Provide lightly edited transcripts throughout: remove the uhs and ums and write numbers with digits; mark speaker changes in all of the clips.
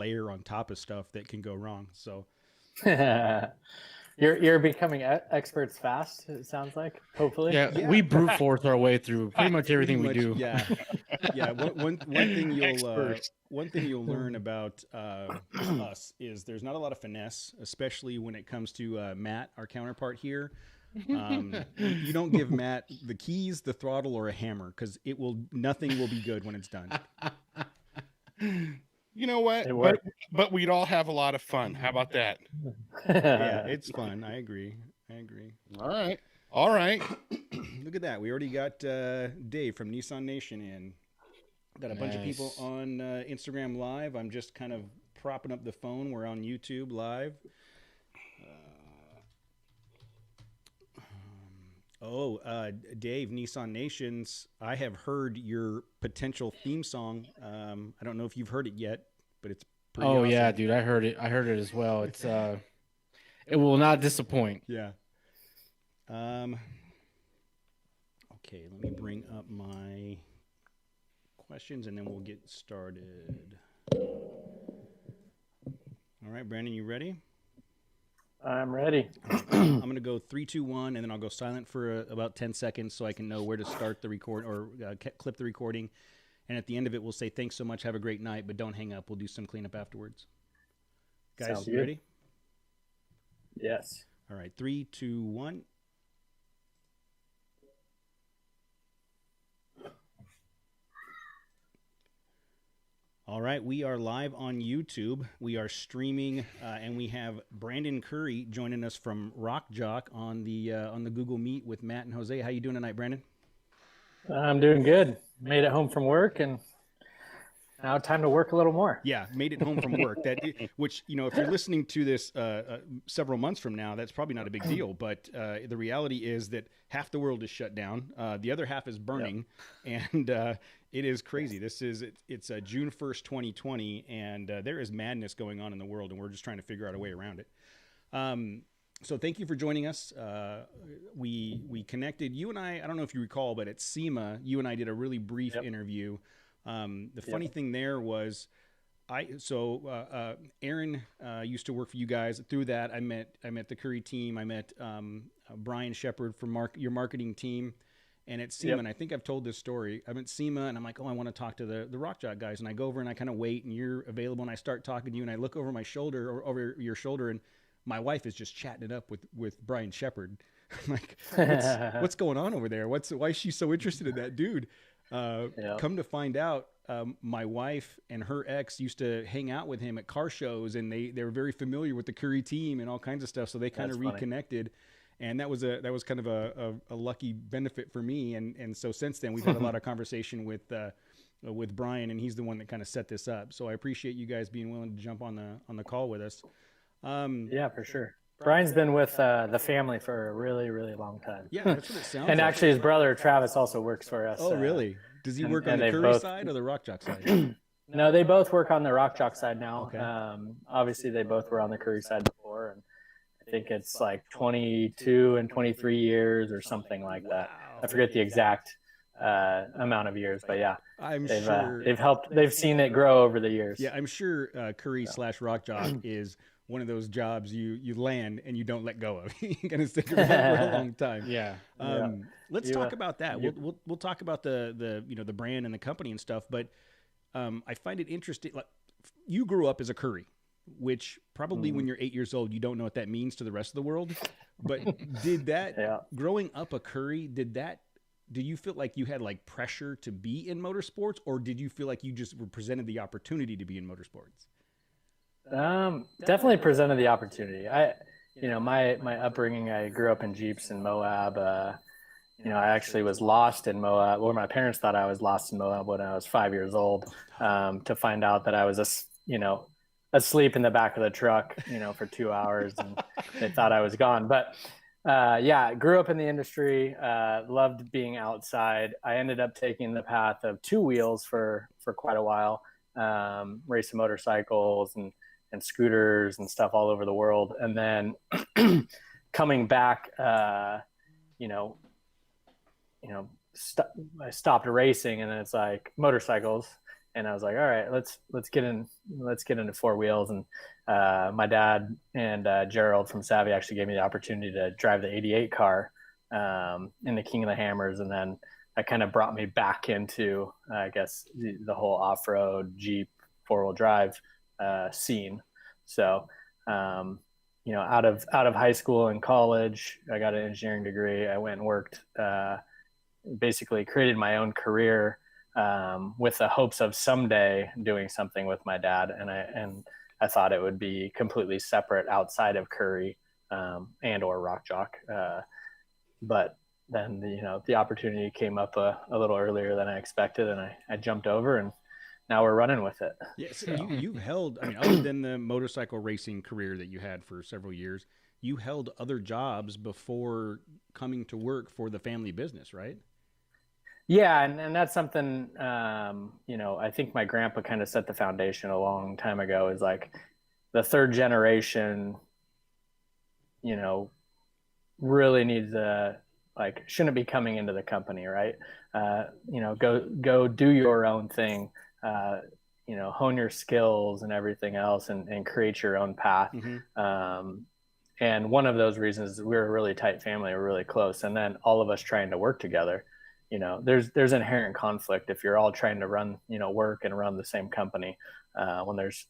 Speaker 1: layer on top of stuff that can go wrong. So
Speaker 2: You're becoming experts fast, it sounds like, hopefully.
Speaker 3: Yeah, we brute force our way through pretty much everything we do.
Speaker 1: Yeah. Yeah. One thing you'll learn about us is there's not a lot of finesse, especially when it comes to Matt, our counterpart here. You don't give Matt the keys, the throttle, or a hammer, because nothing will be good when it's done.
Speaker 4: You know what? But we'd all have a lot of fun. How about that?
Speaker 1: Yeah, it's fun. I agree.
Speaker 4: All right.
Speaker 1: Look at that. We already got Dave from Nissan Nation in. Got a bunch of people on Instagram Live. I'm just kind of propping up the phone. We're on YouTube Live. Dave, Nissan Nations, I have heard your potential theme song. I don't know if you've heard it yet, but it's pretty awesome.
Speaker 3: Yeah, dude, I heard it as well. It's it will not disappoint.
Speaker 1: Yeah. Okay, let me bring up my questions and then we'll get started. All right, Brandon, you ready?
Speaker 2: I'm ready.
Speaker 1: I'm going to go 3, 2, 1, and then I'll go silent for about 10 seconds so I can know where to start the record or clip the recording. And at the end of it, we'll say, thanks so much. Have a great night, but don't hang up. We'll do some cleanup afterwards. Guys, you ready?
Speaker 2: Yes.
Speaker 1: All right, 3, 2, 1. All right, we are live on YouTube. We are streaming, and we have Brandon Currie joining us from RockJock on the Google Meet with Matt and Jose. How you doing tonight, Brandon?
Speaker 2: I'm doing good. Made it home from work, and now time to work a little more.
Speaker 1: Yeah, made it home from work. Which, if you're listening to this several months from now, that's probably not a big deal. But the reality is that half the world is shut down. The other half is burning, and it is crazy. It's June 1st, 2020, and there is madness going on in the world, and we're just trying to figure out a way around it. So thank you for joining us. We connected. You and I don't know if you recall, but at SEMA, you and I did a really brief interview. The funny thing there was, Aaron used to work for you guys. Through that, I met the Currie team. I met Brian Shepard from your marketing team. And at SEMA, and I think I've told this story, I'm at SEMA, and I'm like, I want to talk to the RockJock guys. And I go over and I kind of wait, and you're available, and I start talking to you, and I look over my shoulder, or over your shoulder, and my wife is just chatting it up with Brian Shepard. I'm like, what's going on over there? Why is she so interested in that dude? Come to find out, my wife and her ex used to hang out with him at car shows, and they were very familiar with the Currie team and all kinds of stuff. So they kind of reconnected. And that was kind of a lucky benefit for me. And so since then, we've had a lot of conversation with Brian, and he's the one that kind of set this up. So I appreciate you guys being willing to jump on the call with us.
Speaker 2: Yeah, for sure. Brian's been with the family for a really, really long time.
Speaker 1: Yeah, that's what it sounds like.
Speaker 2: And actually, his brother Travis also works for us.
Speaker 1: Oh, really? Does he work on the Currie side or the RockJock side?
Speaker 2: No, they both work on the RockJock side now.
Speaker 1: Okay.
Speaker 2: Obviously, they both were on the Currie side before, and I think it's like 22 and 23 years or something like that. Wow. I forget the exact amount of years, but yeah, they've seen it grow over the years.
Speaker 1: Yeah, I'm sure Currie / RockJock is one of those jobs you land and you don't let go of. You're gonna stick around for a long time.
Speaker 3: Yeah.
Speaker 1: Let's talk about that. We'll talk about the brand and the company and stuff. But I find it interesting. Like, you grew up as a Currie, which probably when you're 8 years old, you don't know what that means to the rest of the world. But did that growing up a Currie, do you feel like you had like pressure to be in motorsports, or did you feel like you just were presented the opportunity to be in motorsports?
Speaker 2: Definitely presented the opportunity. My upbringing, I grew up in Jeeps in Moab. I actually was lost in Moab, or my parents thought I was lost in Moab when I was 5 years old, to find out that I was asleep in the back of the truck, for 2 hours, and they thought I was gone. But grew up in the industry, loved being outside. I ended up taking the path of two wheels for quite a while, racing motorcycles and scooters and stuff all over the world. And then coming back, I stopped racing, and it's like motorcycles, and I was like, all right, let's get into four wheels. And my dad and Gerald from Savvy actually gave me the opportunity to drive the '88 car in the King of the Hammers, and then that kind of brought me back into, I guess, the whole off-road Jeep four-wheel drive scene. So, out of high school and college, I got an engineering degree. I went and worked, basically created my own career with the hopes of someday doing something with my dad. And I thought it would be completely separate outside of Currie and or RockJock. But then the opportunity came up a little earlier than I expected, and I jumped over, and now we're running with it.
Speaker 1: Yes, yeah, so you've held, I mean, other than the motorcycle racing career that you had for several years, you held other jobs before coming to work for the family business, right?
Speaker 2: Yeah, and that's something I think my grandpa kind of set the foundation a long time ago. Is like the third generation, really needs shouldn't be coming into the company, right? Go do your own thing, hone your skills and everything else, and create your own path.
Speaker 1: Mm-hmm.
Speaker 2: And one of those reasons is we're a really tight family, we're really close, and then all of us trying to work together. There's inherent conflict if you're all trying to run, work and run the same company. When there's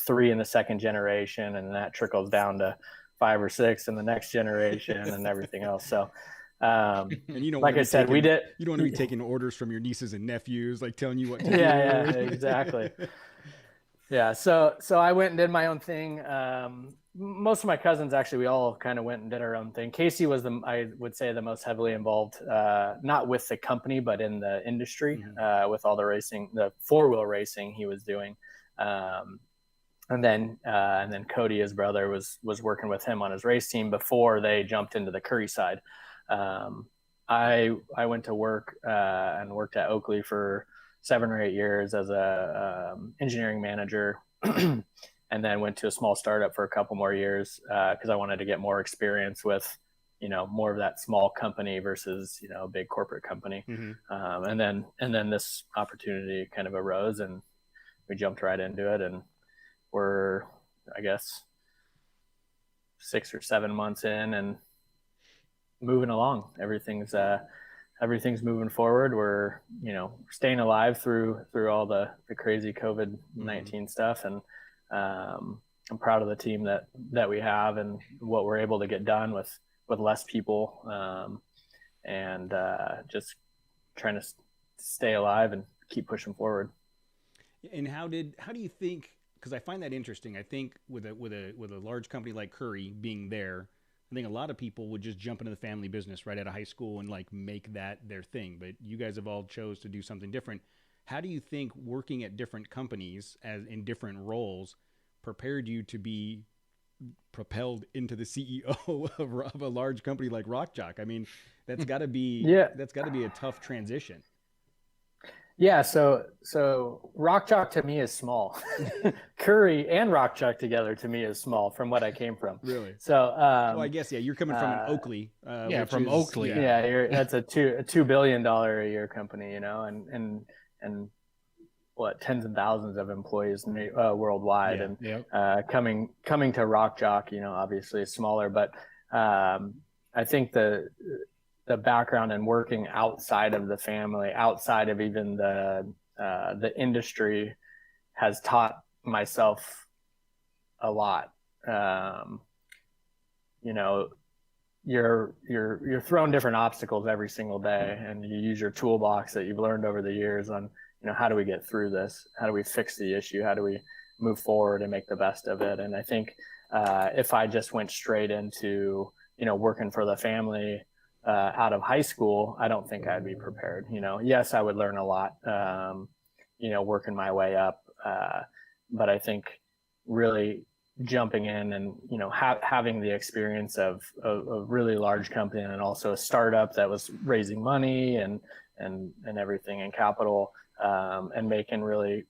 Speaker 2: three in the second generation, and that trickles down to 5 or 6 in the next generation and everything else. So,
Speaker 1: and
Speaker 2: like I said, we did.
Speaker 1: You don't want to be taking orders from your nieces and nephews, like telling you what to do.
Speaker 2: Yeah, exactly. Yeah. So I went and did my own thing. Most of my cousins, actually, we all kind of went and did our own thing. Casey was I would say, the most heavily involved, not with the company, but in the industry,
Speaker 1: Mm-hmm.
Speaker 2: with all the racing, the 4-wheel racing he was doing. And then Cody, his brother, was working with him on his race team before they jumped into the Currie side. I went to work and worked at Oakley for 7 or 8 years as a engineering manager, and then went to a small startup for a couple more years because I wanted to get more experience with more of that small company versus a big corporate company.
Speaker 1: Mm-hmm.
Speaker 2: And then this opportunity kind of arose, and we jumped right into it, and we're, I guess, 6 or 7 months in and moving along. Everything's moving forward. We're staying alive through all the crazy COVID-19
Speaker 1: mm-hmm.
Speaker 2: stuff, and I'm proud of the team that we have and what we're able to get done with less people, and just trying to stay alive and keep pushing forward.
Speaker 1: And how do you think? Because I find that interesting. I think with a large company like Currie being there, I think a lot of people would just jump into the family business right out of high school and make that their thing. But you guys have all chose to do something different. How do you think working at different companies as in different roles prepared you to be propelled into the CEO of a large company like RockJock? I mean, that's got to be a tough transition.
Speaker 2: Yeah, so RockJock to me is small. Currie and RockJock togetger to me is small from what I came from.
Speaker 1: Really?
Speaker 2: So,
Speaker 1: well, I guess you're coming from an Oakley.
Speaker 2: From
Speaker 3: Oakley.
Speaker 2: Yeah, that's a $2 billion a year company, and what, tens and thousands of employees worldwide, coming to RockJock, obviously is smaller, but I think the background and working outside of the family, outside of even the industry, has taught myself a lot. You're thrown different obstacles every single day, and you use your toolbox that you've learned over the years on, how do we get through this? How do we fix the issue? How do we move forward and make the best of it? And I think if I just went straight into, working for the family, out of high school, I don't think I'd be prepared. Yes, I would learn a lot, working my way up. But I think really jumping in and, having the experience of a really large company and also a startup that was raising money and everything and capital, and making really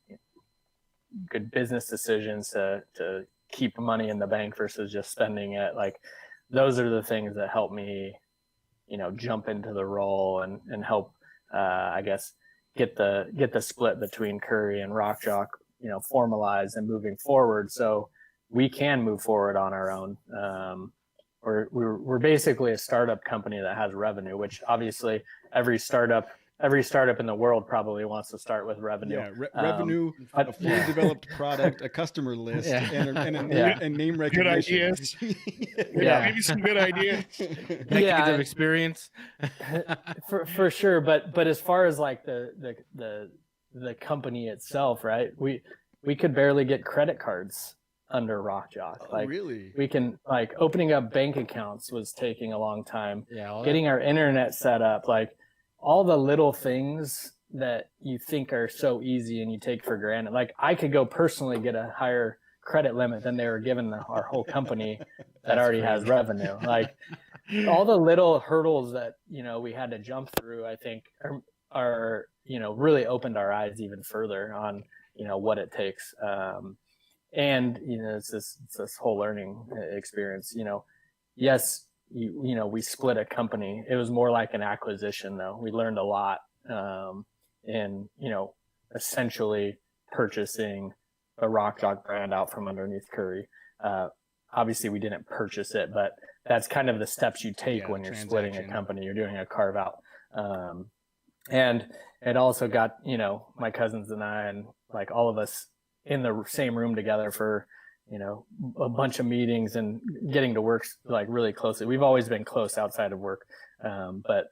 Speaker 2: good business decisions to keep money in the bank versus just spending it. Those are the things that help me, jump into the role and help, I guess, get the split between Currie and RockJock, formalized and moving forward, so we can move forward on our own. We're basically a startup company that has revenue, which obviously every startup in the world probably wants to start with revenue.
Speaker 1: Yeah, revenue, a fully developed product, a customer list, and a name recognition.
Speaker 4: Good ideas. Maybe some good ideas.
Speaker 3: Decades of experience.
Speaker 2: for sure. But as far as like the company itself, right? We could barely get credit cards under RockJock.
Speaker 1: Like, really?
Speaker 2: We can, like, opening up bank accounts was taking a long time.
Speaker 3: Yeah.
Speaker 2: Getting our internet set up, like all the little things that you think are so easy and you take for granted. Like I could go personally get a higher credit limit than they were giving our whole company that already has revenue. Like all the little hurdles that, we had to jump through, I think are really opened our eyes even further on, what it takes. And, it's this whole learning experience, yes, we split a company. It was more like an acquisition though. We learned a lot, in, essentially purchasing a RockJock brand out from underneath Currie. Obviously we didn't purchase it, but that's kind of the steps you take when you're splitting a company, you're doing a carve out. And it also got, my cousins and I, and like all of us in the same room together for, a bunch of meetings and getting to work like really closely. We've always been close outside of work. But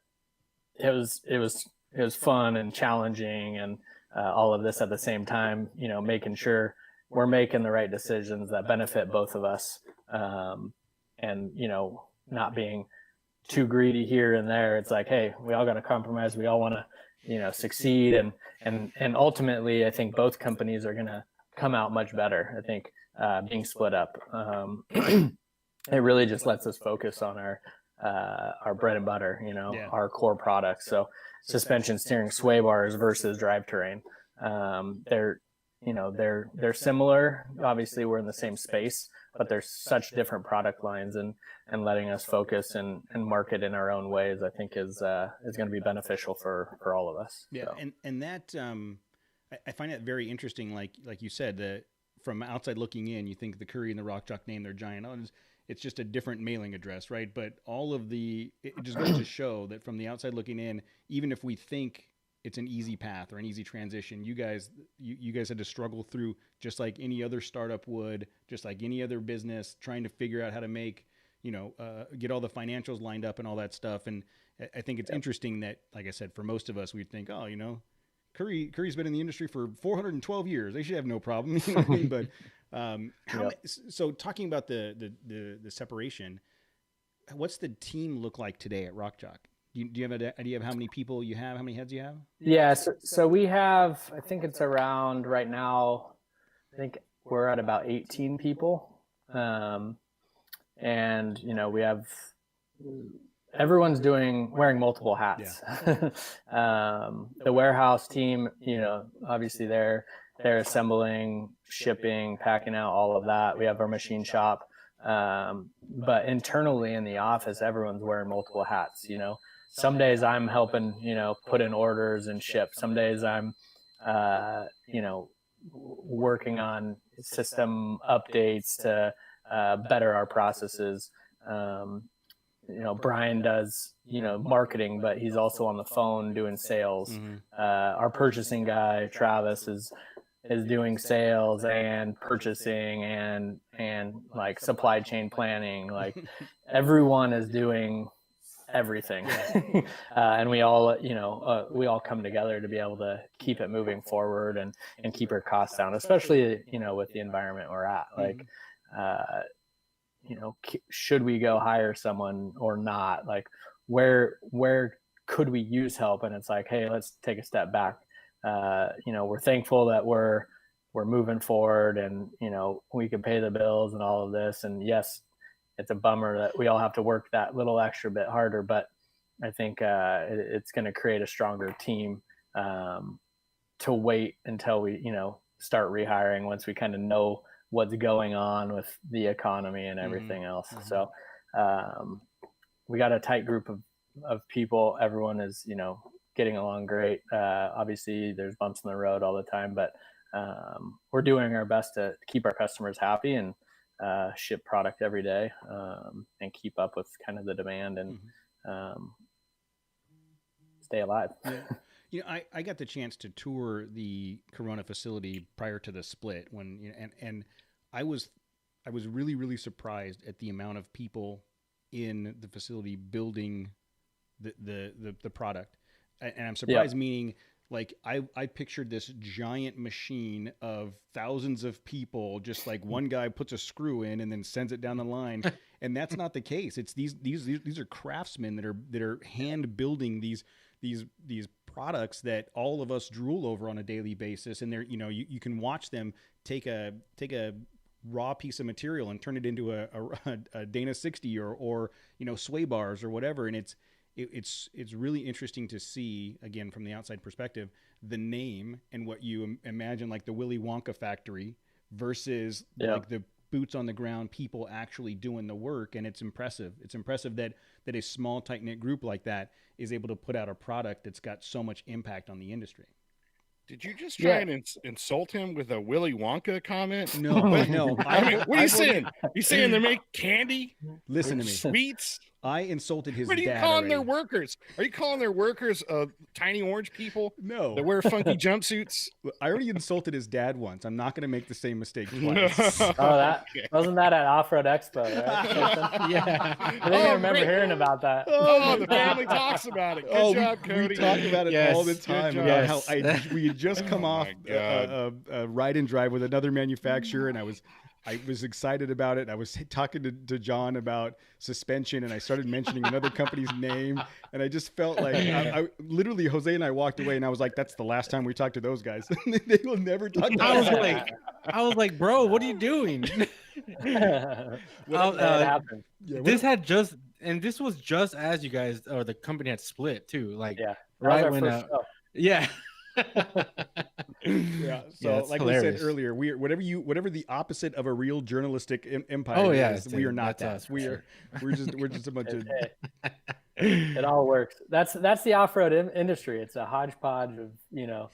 Speaker 2: it was fun and challenging, and all of this at the same time, making sure we're making the right decisions that benefit both of us. And, not being too greedy here and there. It's like, hey, we all got to compromise. We all want to, succeed. And ultimately, I think both companies are going to come out much better. I think being split up, it really just lets us focus on our bread and butter, our core products. So suspension, steering, sway bars versus drive terrain. They're similar. Obviously we're in the same space, but there's such different product lines, and letting us focus and market in our own ways, I think is going to be beneficial for all of us.
Speaker 1: Yeah. So. And that, I find it very interesting. Like you said, that from outside looking in, you think the Currie and the RockJock name, they're giant. It's just a different mailing address, right? But it just goes to show that from the outside looking in, even if we think it's an easy path or an easy transition, you guys had to struggle through just like any other startup would, just like any other business, trying to figure out how to make, get all the financials lined up and all that stuff. And I think it's interesting that, like I said, for most of us, we'd think, oh, Currie's been in the industry for 412 years. They should have no problem. You know what I mean? But so talking about the separation, what's the team look like today at RockJock? Do you have an idea of how many people you have, how many heads you have?
Speaker 2: Yeah, so we have, I think it's around right now, I think we're at about 18 people. And, we have, everyone's wearing multiple hats. Yeah. The warehouse team, obviously they're assembling, shipping, packing out, all of that. We have our machine shop. But internally in the office, everyone's wearing multiple hats. Some days I'm helping, put in orders and ship. Some days I'm, working on system updates to better our processes. Brian does, marketing, but he's also on the phone doing sales. Mm-hmm. Our purchasing guy, Travis, is doing sales and purchasing and like supply chain planning. Like everyone is doing everything. And we all, we all come together to be able to keep it moving forward and keep our costs down, especially, with the environment we're at. Like, should we go hire someone or not? Like where could we use help? And it's like, hey, let's take a step back. We're thankful that we're moving forward and, we can pay the bills and all of this. And yes, it's a bummer that we all have to work that little extra bit harder, but I think it's going to create a stronger team to wait until we, start rehiring once we kind of know what's going on with the economy and everything else. Mm-hmm. So we got a tight group of people. Everyone is, getting along great. Obviously there's bumps in the road all the time, but we're doing our best to keep our customers happy and ship product every day, and keep up with kind of the demand and stay alive.
Speaker 1: You know, I got the chance to tour the Corona facility prior to the split when, you know, and I was really, really surprised at the amount of people in the facility building the product. And I'm surprised, meaning like I pictured this giant machine of thousands of people, just like one guy puts a screw in and then sends it down the line. And that's not the case. It's these are craftsmen that are hand building these products that all of us drool over on a daily basis. And they're, you know, you can watch them take a raw piece of material and turn it into a Dana 60 or you know, sway bars or whatever. And it's really interesting to see, again, from the outside perspective, the name and what you imagine, like the Willy Wonka factory versus like the boots on the ground people actually doing the work. And it's impressive. It's impressive that a small, tight knit group like that is able to put out a product that's got so much impact on the industry.
Speaker 4: Did you just try and insult him with a Willy Wonka comment?
Speaker 1: No.
Speaker 4: I mean, what are you saying? You saying they make candy?
Speaker 1: Listen to me.
Speaker 4: Sweets?
Speaker 1: I insulted his dad.
Speaker 4: What are you calling their workers? Are you calling their workers tiny orange people?
Speaker 1: No.
Speaker 4: That wear funky jumpsuits?
Speaker 1: I already insulted his dad once. I'm not going to make the same mistake twice.
Speaker 2: Wasn't that at Offroad Expo, right?
Speaker 3: Yeah.
Speaker 2: I think I remember hearing about that.
Speaker 4: Oh, the family talks about it. Good job, Cody.
Speaker 1: We talk about it all the time about how we had just come off a ride and drive with another manufacturer, and I was excited about it. I was talking to John about suspension, and I started mentioning another company's name, and I just felt like I literally, Jose and I walked away, and I was like, "That's the last time we talk to those guys. They will never talk to us."
Speaker 3: I was like, bro, what are you doing? This was just as you guys, or the company had split too. Like, right when, yeah.
Speaker 1: So like hilarious. We said earlier, we are whatever the opposite of a real journalistic empire is, we are not that. We're just a bunch of
Speaker 2: it all works. That's the off-road industry. It's a hodgepodge of, you know,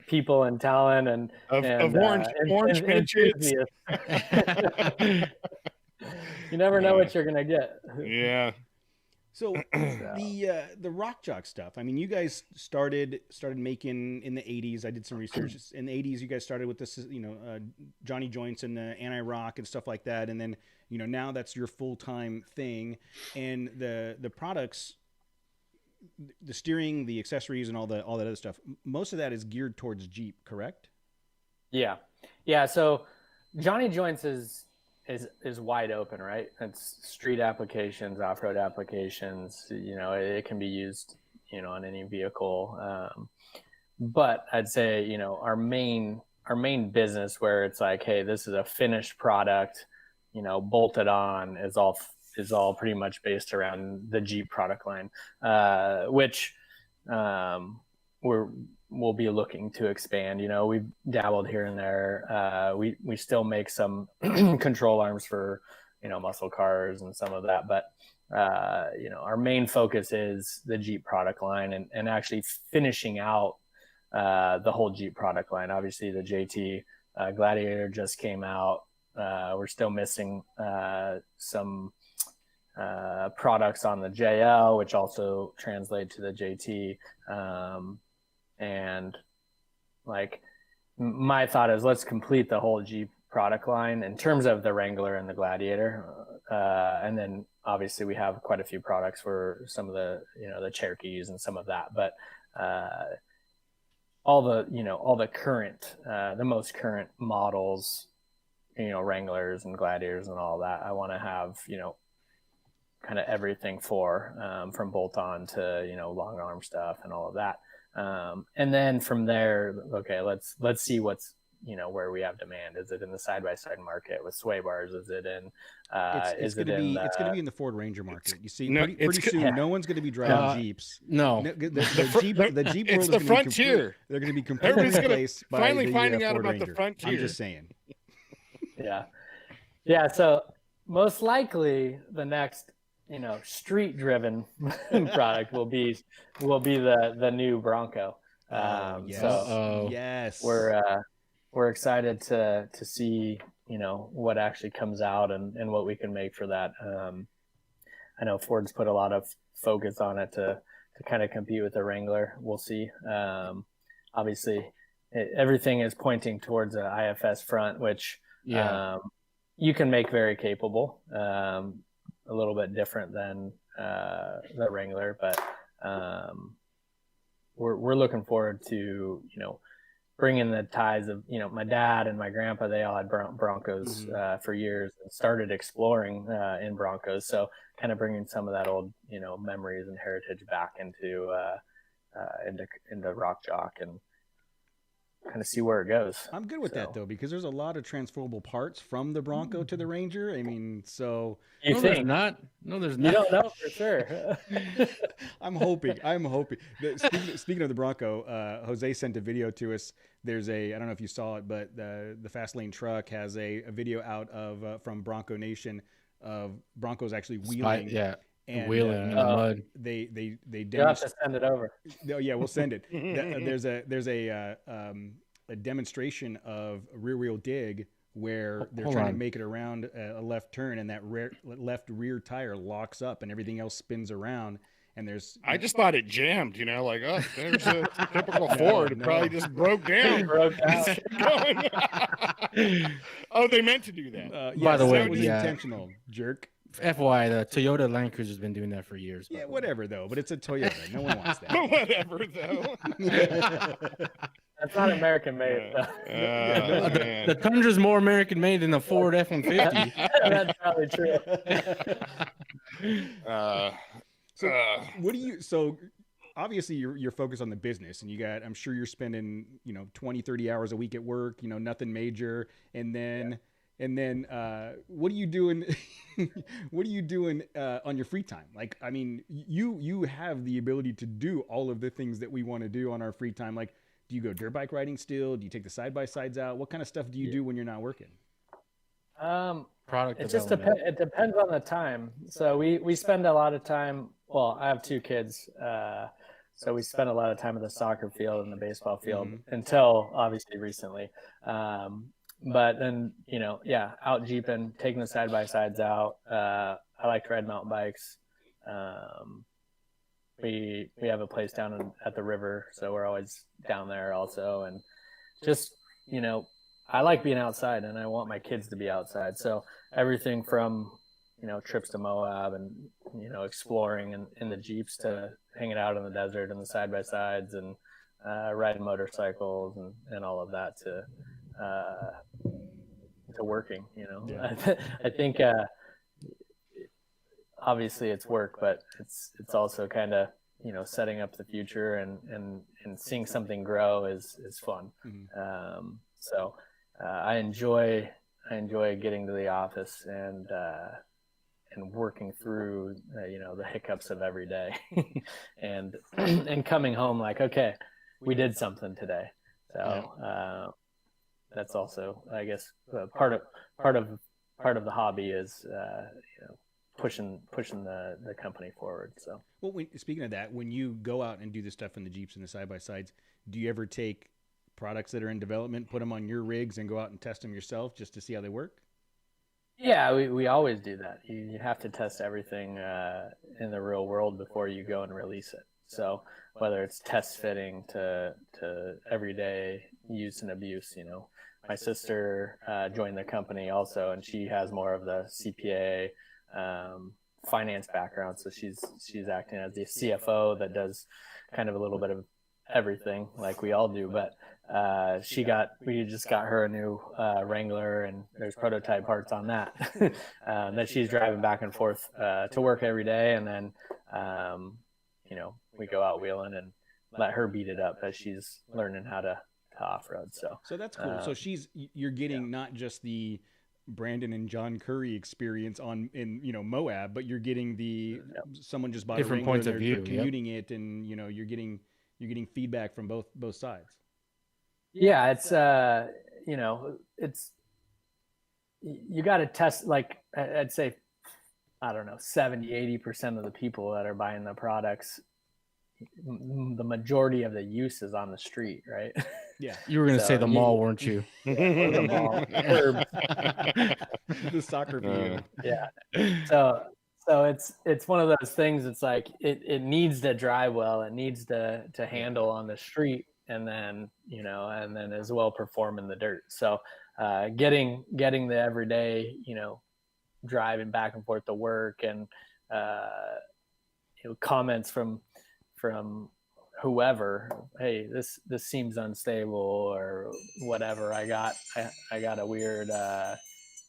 Speaker 2: people and talent and orange patriots. You never know what you're gonna get.
Speaker 4: Yeah.
Speaker 1: So the RockJock stuff. I mean, you guys started making in the 80s. I did some research. In the 80s, you guys started with this, you know, Johnny joints and the anti-rock and stuff like that. And then, you know, now that's your full-time thing. And the products, the steering, the accessories, and all that other stuff. Most of that is geared towards Jeep, correct?
Speaker 2: Yeah. So Johnny joints is wide open, right? It's street applications, off-road applications, you know, it can be used, you know, on any vehicle. But I'd say, you know, our main business where it's like, hey, this is a finished product, you know, bolted on is all pretty much based around the Jeep product line, which we'll be looking to expand. You know, we've dabbled here and there. We still make some control arms for, you know, muscle cars and some of that, but you know, our main focus is the Jeep product line and actually finishing out the whole Jeep product line. Obviously the JT Gladiator just came out. We're still missing some products on the JL, which also translate to the JT. And like my thought is let's complete the whole Jeep product line in terms of the Wrangler and the Gladiator. And then obviously we have quite a few products for some of the, you know, the Cherokees and some of that, but all the current, the most current models, you know, Wranglers and Gladiators and all that, I want to have, you know, kind of everything for, from bolt on to, you know, long arm stuff and all of that. And then from there, okay, let's see what's, you know, where we have demand. Is it in the side-by-side market with sway bars? Is it in,
Speaker 1: it's going to be in the Ford Ranger market. You see, pretty soon, no one's going to be driving Jeeps.
Speaker 3: No,
Speaker 1: the Jeep world
Speaker 4: is the frontier.
Speaker 1: They're going to be completely replaced by
Speaker 4: finally
Speaker 1: the
Speaker 4: finding out
Speaker 1: Ford
Speaker 4: about
Speaker 1: Ranger.
Speaker 4: the frontier.
Speaker 1: I'm just saying.
Speaker 2: Yeah. So most likely the next street driven product will be the new Bronco.
Speaker 1: Yes.
Speaker 2: So
Speaker 1: yes.
Speaker 2: We're excited to see, what actually comes out and what we can make for that. I know Ford's put a lot of focus on it to kind of compete with the Wrangler. We'll see. Obviously, everything is pointing towards an IFS front, which you can make very capable. A little bit different than the Wrangler, but we're looking forward to bringing the ties of my dad and my grandpa. They all had Broncos for years and started exploring in Broncos, so kind of bringing some of that old memories and heritage back into RockJock and kind of see where it goes.
Speaker 1: I'm good with that though, because there's a lot of transferable parts from the Bronco to the Ranger. I mean, so
Speaker 3: there's not. No, there's not.
Speaker 2: You don't know for sure.
Speaker 1: I'm hoping. Speaking of the Bronco, Jose sent a video to us. There's I don't know if you saw it, but the Fast Lane truck has a video out of from Bronco Nation of Broncos actually wheeling.
Speaker 3: And wheeling in the mud.
Speaker 1: They
Speaker 2: you have to send it over.
Speaker 1: No, yeah, we'll send it. There's a demonstration of a rear wheel dig where they're trying to make it around a left turn, and that left rear tire locks up, and everything else spins around. And there's
Speaker 4: I just thought it jammed, like, oh, there's a typical Ford. It probably just broke down. Oh, they meant to do that.
Speaker 1: Yes,
Speaker 3: by the way,
Speaker 1: it was intentional, jerk.
Speaker 3: FYI, the Toyota Land Cruiser has been doing that for years.
Speaker 1: Yeah, whatever though. But it's a Toyota. No one wants that.
Speaker 4: Whatever though.
Speaker 2: That's not American made.
Speaker 3: The Tundra's more American made than the Ford F-150.
Speaker 2: That's probably true.
Speaker 1: What do you? So obviously you're focused on the business, and I'm sure you're spending 20, 30 hours a week at work. Nothing major, and then. And then, what are you doing? What are you doing on your free time? Like, I mean, you have the ability to do all of the things that we want to do on our free time. Like, do you go dirt bike riding still? Do you take the side by sides out? What kind of stuff do you do when you're not working?
Speaker 3: Product.
Speaker 2: It just depends. It depends on the time. So we spend a lot of time. Well, I have 2 kids, so we spend a lot of time at the soccer field and the baseball field until obviously recently. But then, out jeeping, taking the side-by-sides out. I like to ride mountain bikes. We have a place down at the river, so we're always down there also. And just, I like being outside, and I want my kids to be outside. So everything from, trips to Moab and, exploring in the Jeeps to hanging out in the desert and the side-by-sides and riding motorcycles and all of that to working, I think obviously it's work, but it's also kind of setting up the future and seeing something grow is fun. So I enjoy getting to the office and working through the hiccups of every day and coming home like, okay, we did something today. So that's also, I guess, part of the hobby is pushing the company forward. So,
Speaker 1: well, speaking of that, when you go out and do the stuff in the Jeeps and the side by sides, do you ever take products that are in development, put them on your rigs, and go out and test them yourself just to see how they work?
Speaker 2: Yeah, we always do that. You have to test everything in the real world before you go and release it. So whether it's test fitting to everyday use and abuse, my sister joined the company also, and she has more of the CPA finance background. So she's acting as the CFO that does kind of a little bit of everything like we all do. But we just got her a new Wrangler, and there's prototype parts on that that she's driving back and forth to work every day. And then, we go out wheeling and let her beat it up as she's learning how to off-road. So
Speaker 1: that's cool. So you're getting not just the Brandon and John Currie experience in Moab, but you're getting the someone just bought
Speaker 3: different points of view,
Speaker 1: commuting it, and you're getting feedback from both sides.
Speaker 2: Yeah, it's it's you got to test. Like I'd say, I don't know, 70-80% of the people that are buying the products, the majority of the use is on the street, right?
Speaker 1: Yeah.
Speaker 3: You were going to say the mall, weren't you?
Speaker 2: Yeah, the mall,
Speaker 1: the soccer field.
Speaker 2: Yeah. So it's one of those things. It's like it needs to drive well. It needs to handle on the street, and then as well perform in the dirt. So getting the everyday, driving back and forth to work, and comments from whoever, hey, this seems unstable or whatever. I got a weird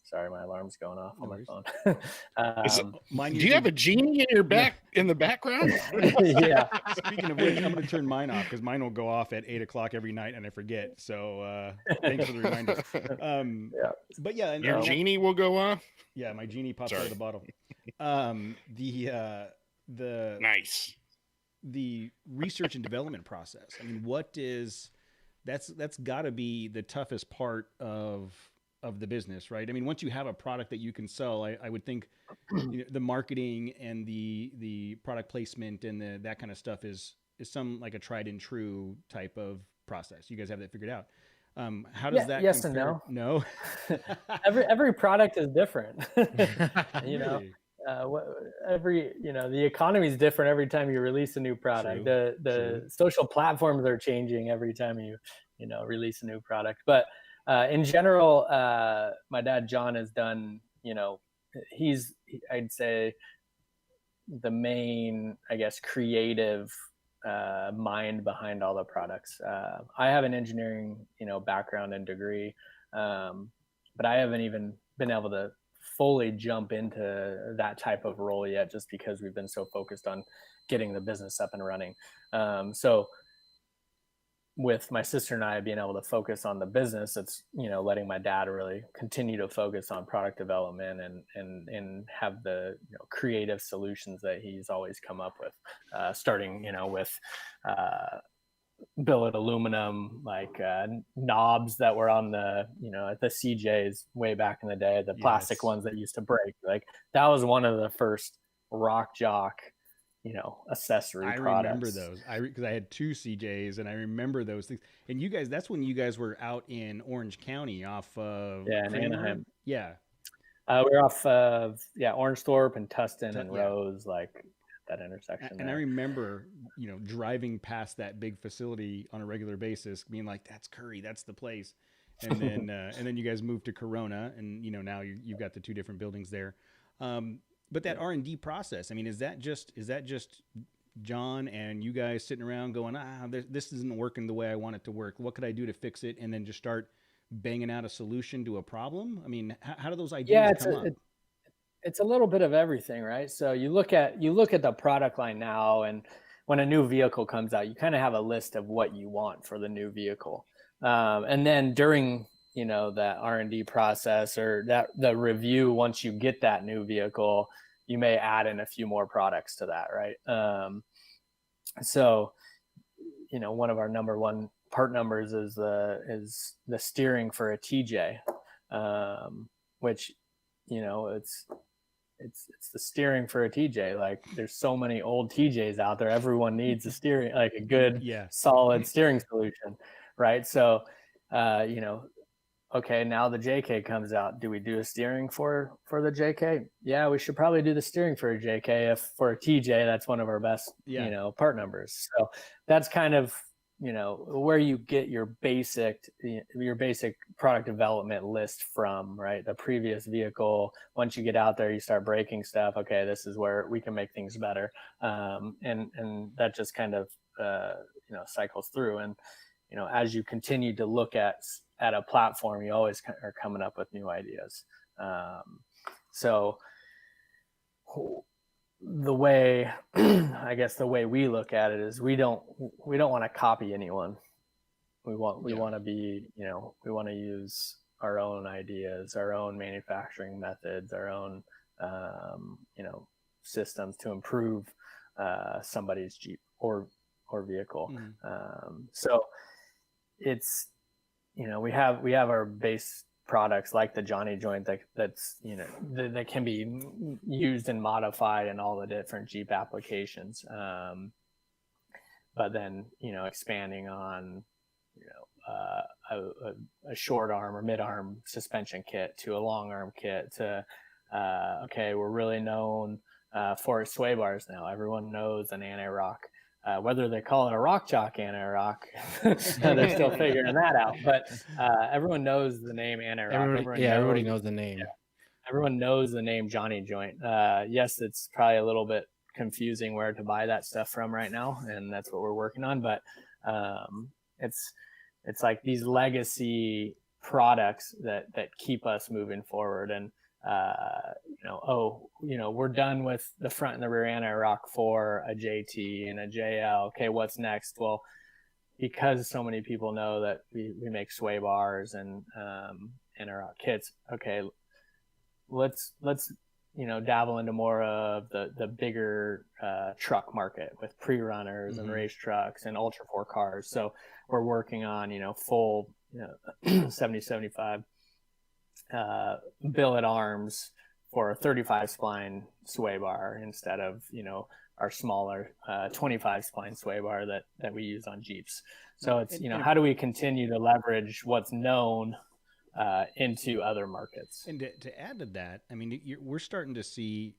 Speaker 2: sorry, my alarm's going off on my phone.
Speaker 4: Do you have a genie in your in the background?
Speaker 2: Yeah.
Speaker 1: Speaking of which, I'm going to turn mine off because mine will go off at 8:00 every night and I forget. So thanks for the reminder.
Speaker 2: Yeah.
Speaker 1: But yeah, and
Speaker 4: your genie will go off.
Speaker 1: Yeah, my genie pops out of the bottle. The
Speaker 4: nice.
Speaker 1: The research and development process. I mean, that's got to be the toughest part of the business, right? I mean, once you have a product that you can sell, I would think the marketing and the product placement and that kind of stuff is some like a tried and true type of process. You guys have that figured out. How does that
Speaker 2: yes
Speaker 1: compare?
Speaker 2: and no.
Speaker 1: No.
Speaker 2: every product is different.
Speaker 1: Really?
Speaker 2: The economy is different every time you release a new product.
Speaker 1: True.
Speaker 2: The social platforms are changing every time you release a new product. But in general, my dad John has done, I'd say the main, I guess, creative mind behind all the products. I have an engineering background and degree, but I haven't even been able to fully jump into that type of role yet, just because we've been so focused on getting the business up and running. So with my sister and I being able to focus on the business, it's letting my dad really continue to focus on product development and have the creative solutions that he's always come up with, starting with billet aluminum, like knobs that were on the at the CJs way back in the day, the plastic ones that used to break. Like that was one of the first RockJock accessory products.
Speaker 1: I remember those. Because I had 2 CJs and I remember those things. And you guys, that's when you guys were out in Orange County off of
Speaker 2: in Anaheim.
Speaker 1: Yeah.
Speaker 2: We're off of Orangethorpe and Tustin and Rose, like that intersection.
Speaker 1: And I remember, driving past that big facility on a regular basis, being like, "That's Currie, that's the place." And then you guys moved to Corona, and now you've got the 2 different buildings there. But that R&D process, I mean, is that just John and you guys sitting around going, this isn't working the way I want it to work. What could I do to fix it? And then just start banging out a solution to a problem? I mean, how do those ideas come up?
Speaker 2: It's a little bit of everything, right? So you look at the product line now, and when a new vehicle comes out, you kind of have a list of what you want for the new vehicle. And then during that R&D process or the review, once you get that new vehicle, you may add in a few more products to that, right? So one of our number one part numbers is the steering for a TJ, which it's the steering for a TJ. Like there's so many old TJs out there. Everyone needs a steering, like a good solid steering solution, right? So okay, now the JK comes out. Do we do a steering for the JK? Yeah, we should probably do the steering for a JK. If for a TJ, that's one of our best, part numbers. So that's kind of, where you get your basic product development list from, right? The previous vehicle. Once you get out there, you start breaking stuff. Okay, this is where we can make things better. And that just kind of, cycles through. And, as you continue to look at a platform, you always are coming up with new ideas. So the way, I guess the way we look at it is we don't want to copy anyone. We want to be, we want to use our own ideas, our own manufacturing methods, our own, systems to improve somebody's Jeep or vehicle. So it's, we have our base products like the Johnny joint that's that can be used and modified in all the different Jeep applications. But then expanding on a short arm or mid arm suspension kit to a long arm kit to okay, we're really known for sway bars now. Everyone knows an anti-rock. Whether they call it a RockJock anti-rock, they're still figuring that out. But everyone knows the name anti-rock.
Speaker 3: Everybody knows the name.
Speaker 2: Yeah, everyone knows the name Johnny joint. Yes, it's probably a little bit confusing where to buy that stuff from right now, and that's what we're working on. But it's like these legacy products that keep us moving forward. And we're done with the front and the rear anti-rock for a JT and a JL. Okay, what's next? Well, because so many people know that we make sway bars and anti-rock kits. Okay, let's dabble into more of the bigger truck market with pre-runners and race trucks and ultra 4 cars. So we're working on full 70-75 billet arms for a 35 spline sway bar instead of our smaller 25 spline sway bar that we use on Jeeps. So it's how do we continue to leverage what's known into other markets?
Speaker 1: And to add to that, I mean, we're starting to see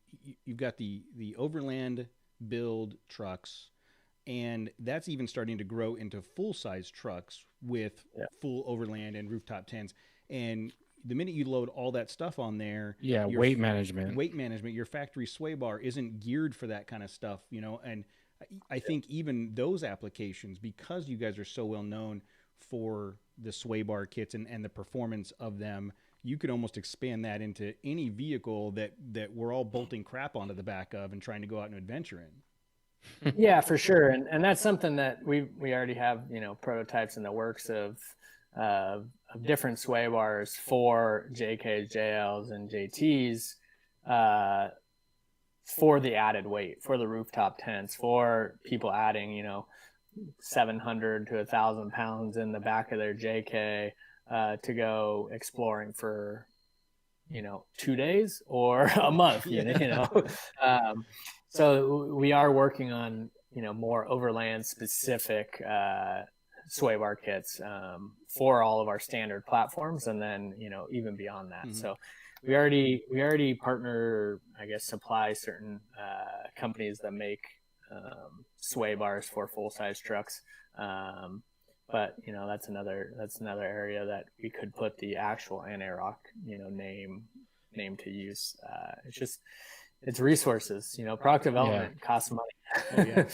Speaker 1: you've got the Overland build trucks, and that's even starting to grow into full size trucks with full Overland and rooftop tents. And the minute you load all that stuff on there,
Speaker 3: weight management,
Speaker 1: your factory sway bar isn't geared for that kind of stuff, and I think even those applications, because you guys are so well known for the sway bar kits and the performance of them, you could almost expand that into any vehicle that we're all bolting crap onto the back of and trying to go out and adventure in.
Speaker 2: Yeah, for sure. And that's something that we already have, prototypes in the works of different sway bars for JKs, JLs, and JTs for the added weight, for the rooftop tents, for people adding, 700 to 1,000 pounds in the back of their JK to go exploring for 2 days or a month. So we are working on more Overland specific sway bar kits for all of our standard platforms, and then even beyond that. So we already partner, I guess, supply certain companies that make sway bars for full size trucks, but that's another area that we could put the actual anti-rock name to use. It's resources. Product development costs money. And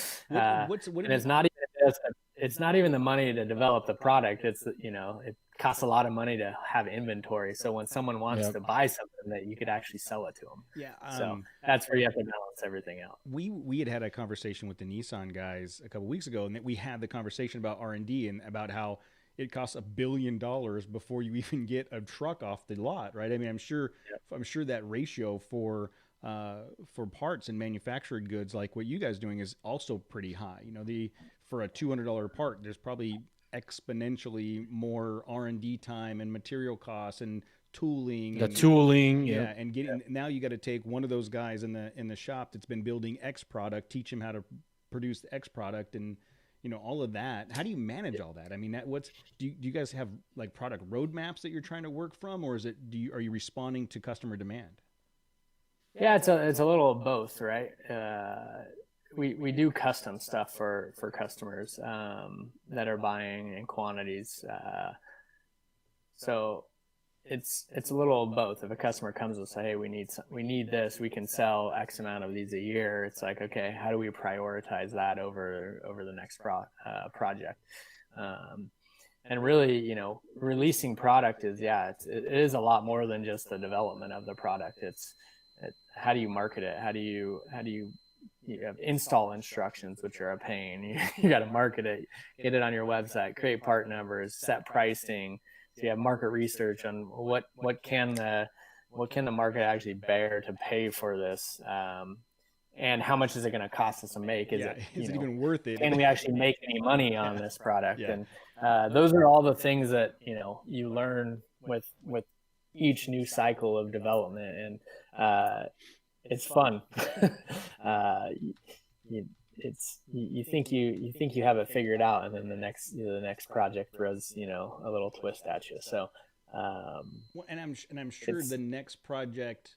Speaker 2: it's not even the money to develop the product. It's it costs a lot of money to have inventory. So when someone wants to buy something, that you could actually sell it to them. So that's where you have to balance everything out.
Speaker 1: We had a conversation with the Nissan guys a couple weeks ago, and we had the conversation about R&D and about how it costs $1 billion before you even get a truck off the lot, right? I mean, I'm sure that ratio for parts and manufactured goods like what you guys doing is also pretty high. For a $200 part, there's probably exponentially more R&D time and material costs and tooling. And getting now you got to take one of those guys in the shop that's been building X product, teach him how to produce the X product, and all of that. How do you manage all that? I mean, do you guys have like product roadmaps that you're trying to work from, or is it are you responding to customer demand?
Speaker 2: Yeah, it's a little of both, right? We do custom stuff for customers that are buying in quantities. So it's a little of both. If a customer comes and say, "Hey, we need this, we can sell X amount of these a year," it's like, okay, how do we prioritize that over the next project? And really, releasing product is it is a lot more than just the development of the product. How do you market it? How do you have install instructions, which are a pain. You got to market it, get it on your website, create part numbers, set pricing. So you have market research on what can the market actually bear to pay for this, and how much is it going to cost us to make? Is it
Speaker 1: even worth it?
Speaker 2: Can we actually make any money on this product? And those are all the things that you learn with each new cycle of development, and it's fun. You think you have it figured out, and then the next project throws a little twist at you. So
Speaker 1: and I'm sure the next product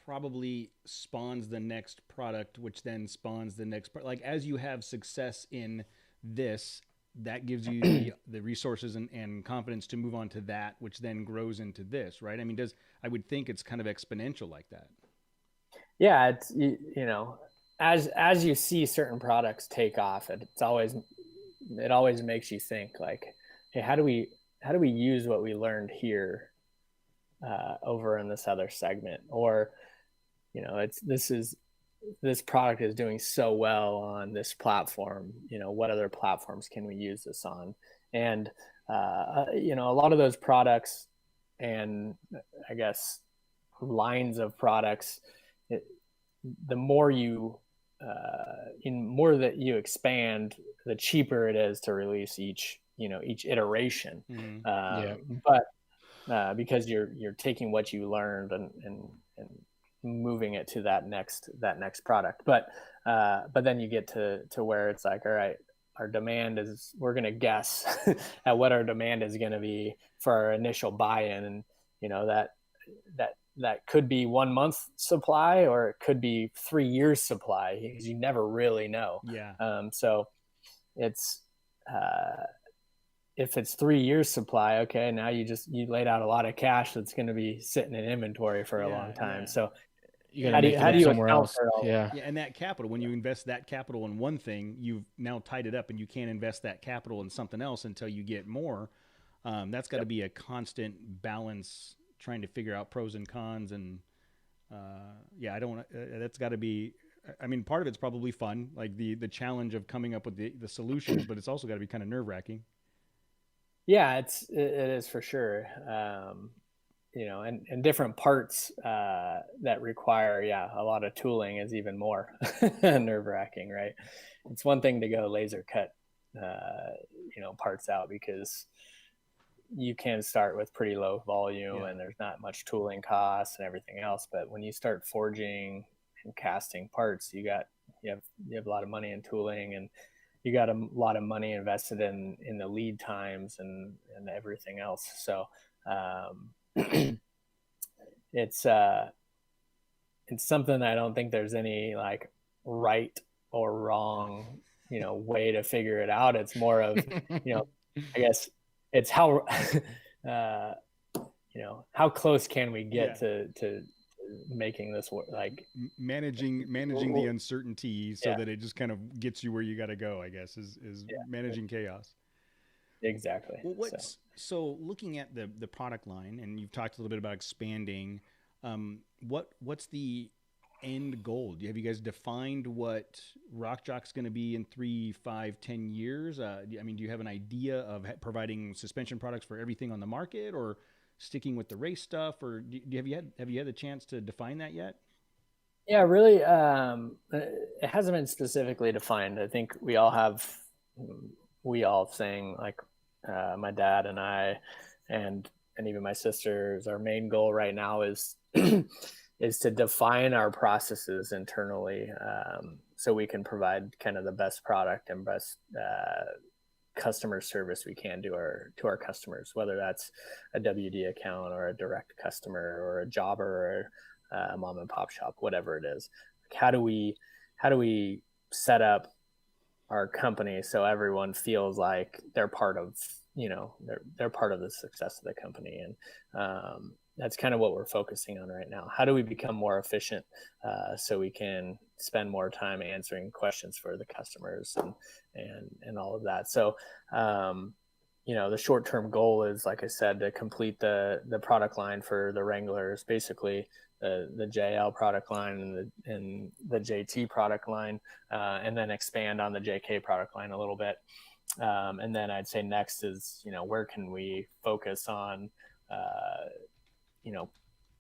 Speaker 1: probably spawns the next product, which then spawns the next like as you have success in this, that gives you the resources and confidence to move on to that, which then grows into this, right? I mean, I would think it's kind of exponential like that.
Speaker 2: Yeah, it's as you see certain products take off, it always makes you think like, hey, how do we use what we learned here over in this other segment? Or this product is doing so well on this platform, what other platforms can we use this on? And a lot of those products, and I guess lines of products, the more more that you expand, the cheaper it is to release each iteration.
Speaker 1: Mm-hmm.
Speaker 2: But because you're taking what you learned and moving it to that next product. But then you get to where it's like, all right, our demand is, we're going to guess at what our demand is going to be for our initial buy-in. And, that could be 1 month supply, or it could be 3 years supply, because you never really know.
Speaker 1: Yeah.
Speaker 2: So it's, if it's 3 years supply, okay, now you laid out a lot of cash that's going to be sitting in inventory for a long time.
Speaker 1: Yeah.
Speaker 2: So
Speaker 3: how do you
Speaker 2: somewhere else?
Speaker 1: Yeah, and that capital, when you invest that capital in one thing, you've now tied it up, and you can't invest that capital in something else until you get more. That's got to be a constant balance, trying to figure out pros and cons, and that's got to be. I mean, part of it's probably fun, like the challenge of coming up with the solutions, but it's also got to be kind of nerve-wracking.
Speaker 2: Yeah, it is for sure. And different parts that require, a lot of tooling is even more nerve-wracking, right? It's one thing to go laser cut, parts out, because you can start with pretty low volume, and there's not much tooling costs and everything else. But when you start forging and casting parts, you have a lot of money in tooling, and you got a lot of money invested in the lead times and everything else. So it's something I don't think there's any like right or wrong, way to figure it out. It's more of, I guess it's how, how close can we get to making this work, like
Speaker 1: managing the uncertainty so that it just kind of gets you where you got to go, I guess, is managing chaos.
Speaker 2: Exactly.
Speaker 1: Well, so looking at the product line, and you've talked a little bit about expanding, what's the end goal? Have you guys defined what RockJock's going to be in 3, 5, 10 years? I mean, do you have an idea of providing suspension products for everything on the market, or sticking with the race stuff, or have you had the chance to define that yet?
Speaker 2: Yeah, really, it hasn't been specifically defined. I think we all saying, like, my dad and I, and even my sisters, our main goal right now is is to define our processes internally, so we can provide kind of the best product and best customer service we can to our customers, whether that's a WD account or a direct customer or a jobber or a mom and pop shop, whatever it is. Like, how do we set up our company so everyone feels like they're part of, they're part of the success of the company? And that's kind of what we're focusing on right now. How do we become more efficient, so we can spend more time answering questions for the customers and all of that? So, the short-term goal is, like I said, to complete the product line for the Wranglers, basically the JL product line and the JT product line, and then expand on the JK product line a little bit. And then I'd say next is, where can we focus on,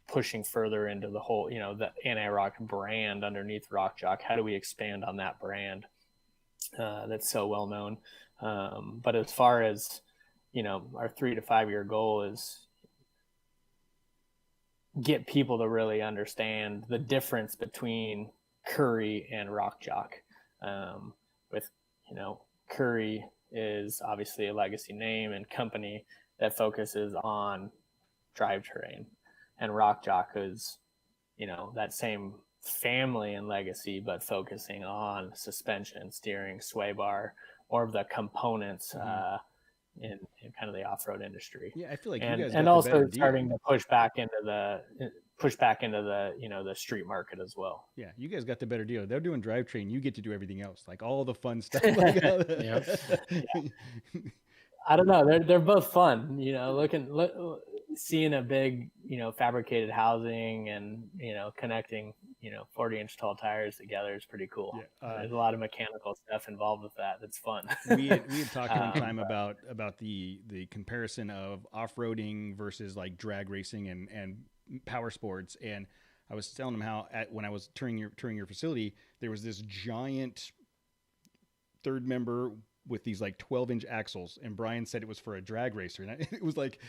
Speaker 2: pushing further into the whole, the anti-rock brand underneath RockJock. How do we expand on that brand that's so well known? But as far as, our 3 to 5 year goal is, get people to really understand the difference between Currie and RockJock. With, Currie is obviously a legacy name and company that focuses on drivetrain, and RockJock is, that same family and legacy, but focusing on suspension, steering, sway bar, more of the components in kind of the off-road industry.
Speaker 1: Yeah, I feel like
Speaker 2: and,
Speaker 1: you guys
Speaker 2: and
Speaker 1: got
Speaker 2: also
Speaker 1: the better
Speaker 2: starting
Speaker 1: deal.
Speaker 2: to push back into the the street market as well.
Speaker 1: Yeah, you guys got the better deal. They're doing drivetrain. You get to do everything else, like all the fun stuff.
Speaker 2: Yeah. I don't know. They're both fun. Seeing a big, fabricated housing and, connecting, 40-inch tall tires together is pretty cool. Yeah. There's a lot of mechanical stuff involved with that. That's fun.
Speaker 1: We had talked one time about the comparison of off-roading versus like drag racing and power sports. And I was telling them how when I was touring your facility, there was this giant third member with these like 12-inch axles, and Brian said it was for a drag racer, and it was like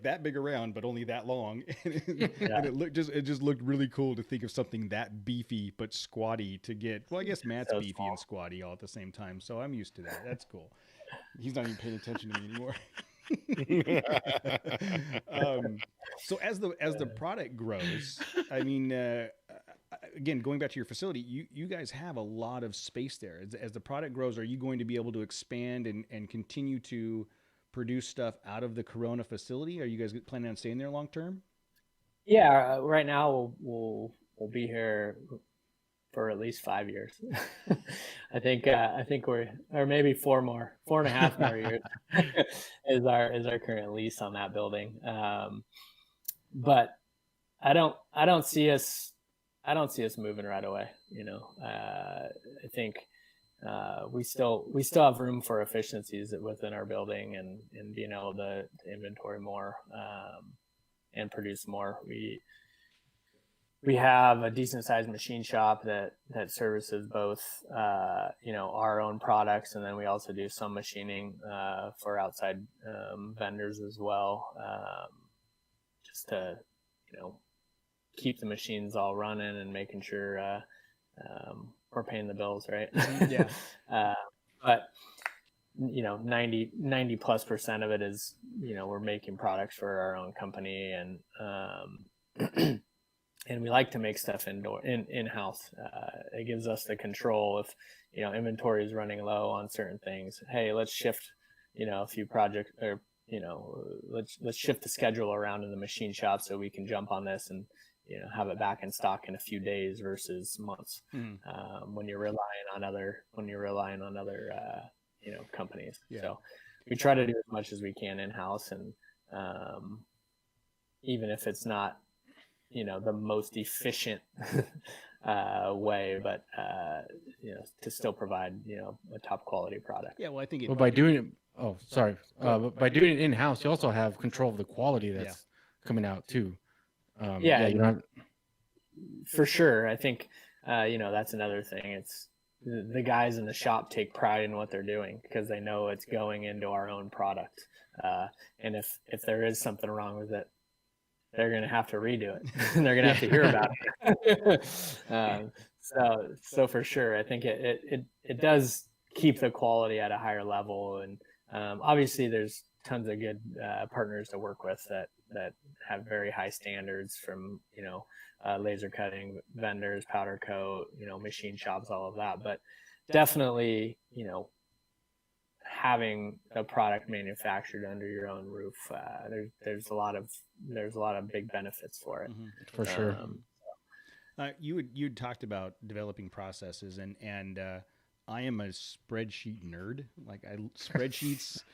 Speaker 1: that big around but only that long. And it just looked really cool to think of something that beefy but squatty to get. Well, I guess Matt's so beefy small and squatty all at the same time, so I'm used to that. That's cool. He's not even paying attention to me anymore. So as the product grows, I mean, again, going back to your facility, you guys have a lot of space there. As the product grows, are you going to be able to expand and continue to produce stuff out of the Corona facility? Are you guys planning on staying there long term?
Speaker 2: Yeah, right now we'll be here for at least 5 years. I think we're, or maybe 4.5 more years is our current lease on that building. But I don't see us moving right away. I think we still have room for efficiencies within our building and being able to inventory more and produce more. We have a decent sized machine shop that services both, our own products. And then we also do some machining for outside vendors as well, just to, keep the machines all running and making sure we're paying the bills, right?
Speaker 1: Yeah.
Speaker 2: But 90+% of it is, we're making products for our own company, and and we like to make stuff in-house. It gives us the control if, inventory is running low on certain things. Hey, let's shift, a few projects, or, let's shift the schedule around in the machine shop so we can jump on this and, have it back in stock in a few days versus months. When you're relying on other companies. Yeah. So we try to do as much as we can in-house, and even if it's not, the most efficient way, but to still provide, a top quality product.
Speaker 1: Yeah, well, I think
Speaker 3: by doing it, but by doing it in-house, you also have control of the quality that's coming out too.
Speaker 2: For sure. I think that's another thing. It's the guys in the shop take pride in what they're doing because they know it's going into our own product. And if there is something wrong with it, they're going to have to redo it. They're going to have to hear about it. So for sure, I think it does keep the quality at a higher level. And obviously there's tons of good partners to work with that have very high standards, from, laser cutting vendors, powder coat, machine shops, all of that. But definitely, having a product manufactured under your own roof, there's a lot of big benefits for it.
Speaker 3: For sure.
Speaker 1: You'd talked about developing processes, and I am a spreadsheet nerd. Like spreadsheets.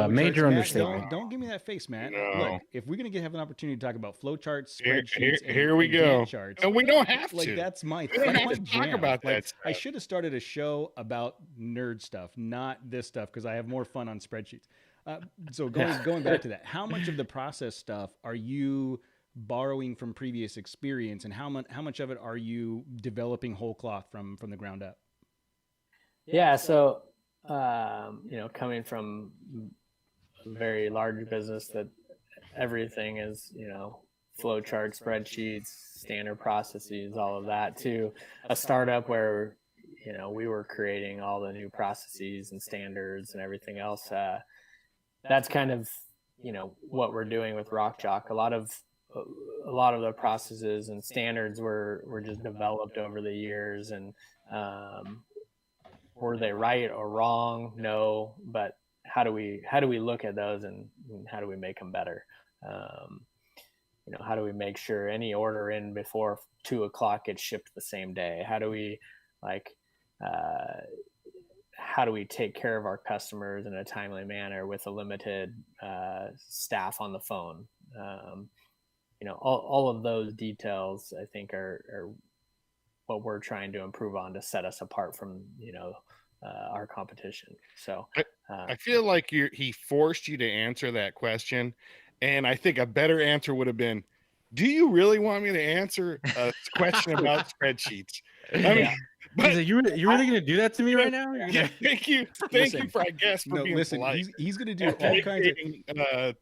Speaker 3: Major
Speaker 1: Matt,
Speaker 3: understatement.
Speaker 1: Don't give me that face, Matt.
Speaker 4: No.
Speaker 1: Look, if we're gonna have an opportunity to talk about flowcharts, spreadsheets,
Speaker 4: here we go.
Speaker 1: charts,
Speaker 4: and we don't have
Speaker 1: like
Speaker 4: to.
Speaker 1: That's my
Speaker 4: We don't have to
Speaker 1: jam.
Speaker 4: talk about
Speaker 1: like,
Speaker 4: that stuff.
Speaker 1: I should have started a show about nerd stuff, not this stuff, because I have more fun on spreadsheets. So going back to that, how much of the process stuff are you borrowing from previous experience, and how much of it are you developing whole cloth from the ground up?
Speaker 2: Yeah. So, coming from a very large business that everything is, flow chart spreadsheets, standard processes, all of that, to a startup where, you know, we were creating all the new processes and standards and everything else. That's kind of, you know, what we're doing with RockJock. A lot of the processes and standards were just developed over the years, and were they right or wrong? No, but how do we look at those, and how do we make them better? You know, how do we make sure any order in before 2 o'clock gets shipped the same day? How do we take care of our customers in a timely manner with a limited staff on the phone? You know, all of those details, I think, are what we're trying to improve on to set us apart from, you know, our competition. So
Speaker 4: I feel like he forced you to answer that question, and I think a better answer would have been, do you really want me to answer a question about spreadsheets? I mean, but
Speaker 3: you're really going to do that to me right now?
Speaker 4: Yeah, thank you for being polite.
Speaker 1: He's going to do all kinds of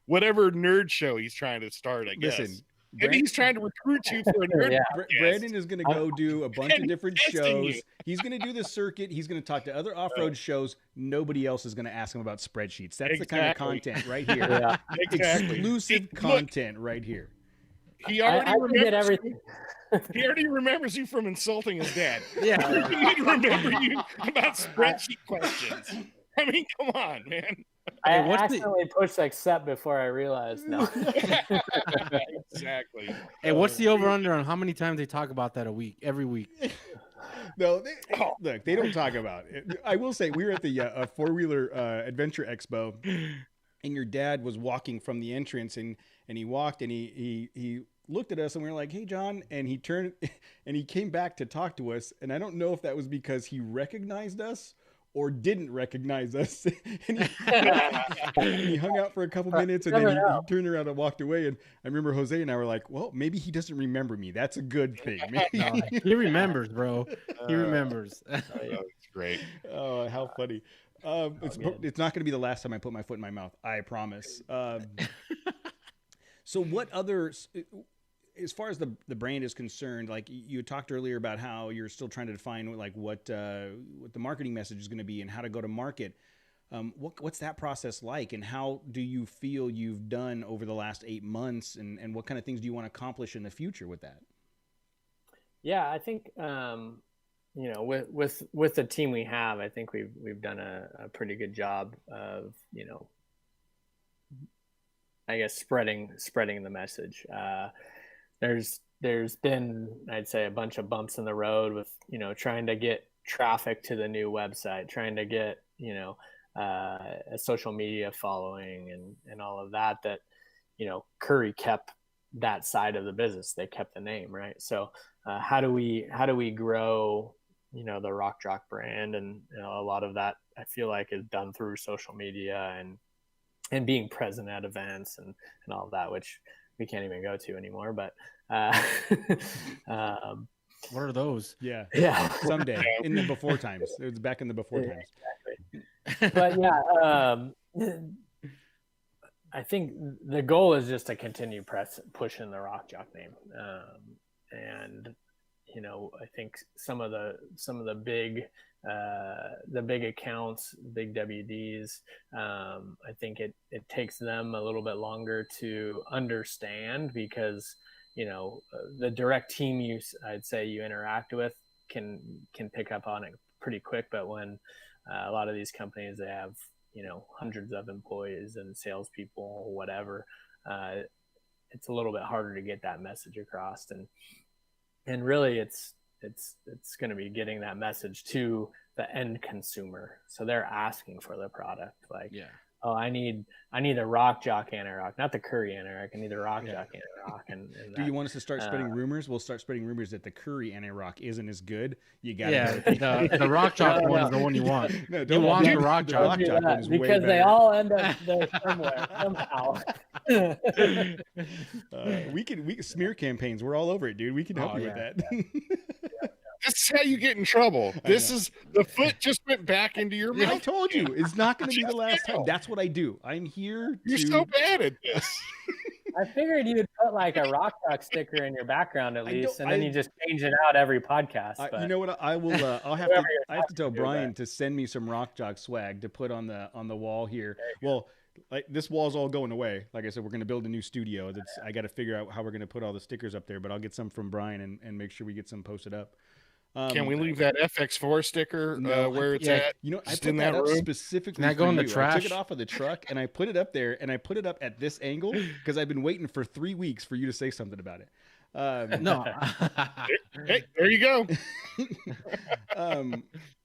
Speaker 4: whatever nerd show he's trying to start, I guess. Listen, and he's trying to recruit you for a nerd.
Speaker 1: Brandon is going to go do a bunch of different shows. He's going to do the circuit. He's going to talk to other off-road shows. Nobody else is going to ask him about spreadsheets. That's the kind of content right here. Exclusive content right here.
Speaker 4: He already remembers you from insulting his dad.
Speaker 3: Yeah.
Speaker 4: He didn't remember you about spreadsheet questions. I mean, come on, man.
Speaker 2: I accidentally pushed accept before I realized. No.
Speaker 4: Exactly.
Speaker 3: Hey, what's the over-under on how many times they talk about that every week?
Speaker 1: No, look, they don't talk about it. I will say, we were at the four-wheeler adventure expo, and your dad was walking from the entrance, and he walked, and he looked at us, and we were like, "Hey, John," and he turned, and he came back to talk to us, and I don't know if that was because he recognized us or didn't recognize us. And he hung out for a couple minutes, and then he turned around and walked away. And I remember Jose and I were like, well, maybe he doesn't remember me. That's a good thing.
Speaker 3: No, he remembers, bro. He remembers.
Speaker 4: That's great.
Speaker 1: Oh, how funny. It's not going to be the last time I put my foot in my mouth. I promise. So what others... As far as the brand is concerned, like you talked earlier about how you're still trying to define like what the marketing message is going to be and how to go to market. What's that process like, and how do you feel you've done over the last 8 months, and what kind of things do you want to accomplish in the future with that?
Speaker 2: Yeah, I think you know, with the team we have, I think we've done a pretty good job of, you know, I guess spreading the message. There's been, I'd say, a bunch of bumps in the road with, you know, trying to get traffic to the new website, trying to get, you know, a social media following and all of that, you know, Currie kept that side of the business. They kept the name, right? So how do we grow, you know, the RockJock brand? And, you know, a lot of that I feel like is done through social media and being present at events and all of that, which we can't even go to anymore, but
Speaker 3: what are those?
Speaker 1: Yeah. Someday in the before times. It was back in the before times.
Speaker 2: Exactly. But yeah, I think the goal is just to continue pushing the RockJock name, and you know, I think some of the big accounts, big WDs, I think it takes them a little bit longer to understand, because, you know, the direct team I'd say you interact with can pick up on it pretty quick. But when a lot of these companies, they have, you know, hundreds of employees and salespeople or whatever, it's a little bit harder to get that message across. And really it's going to be getting that message to the end consumer. So they're asking for the product. Like, yeah. Oh, I need a RockJock anti-rock, not the Currie anti-rock. I need the RockJock anti-rock. And
Speaker 1: do you want us to start spreading rumors? We'll start spreading rumors that the Currie anti-rock isn't as good. You got
Speaker 3: the RockJock one is the one you want. No, you want the RockJock
Speaker 1: one is
Speaker 2: because
Speaker 1: way better.
Speaker 2: They all end up there somewhere somehow.
Speaker 1: We can smear campaigns. We're all over it, dude. We can help you with that.
Speaker 4: This is how you get in trouble. This is the foot just went back into your mouth.
Speaker 1: I told you, it's not going to be the last time. That's what I do. I'm here.
Speaker 4: You're so bad at this.
Speaker 2: I figured you'd put like a RockJock sticker in your background at least, and then you just change it out every podcast.
Speaker 1: You know what? I will. I have to tell Brian to send me some RockJock swag to put on the wall here. Well, like this wall's all going away. Like I said, we're going to build a new studio. I got to figure out how we're going to put all the stickers up there. But I'll get some from Brian and make sure we get some posted up.
Speaker 4: Can we leave that FX4 sticker where it's at?
Speaker 1: You know, I put that up specifically for you.
Speaker 3: Trash?
Speaker 1: I took it off of the truck and I put it up there, and I put it up at this angle because I've been waiting for 3 weeks for you to say something about it.
Speaker 3: No.
Speaker 4: Hey, there you go.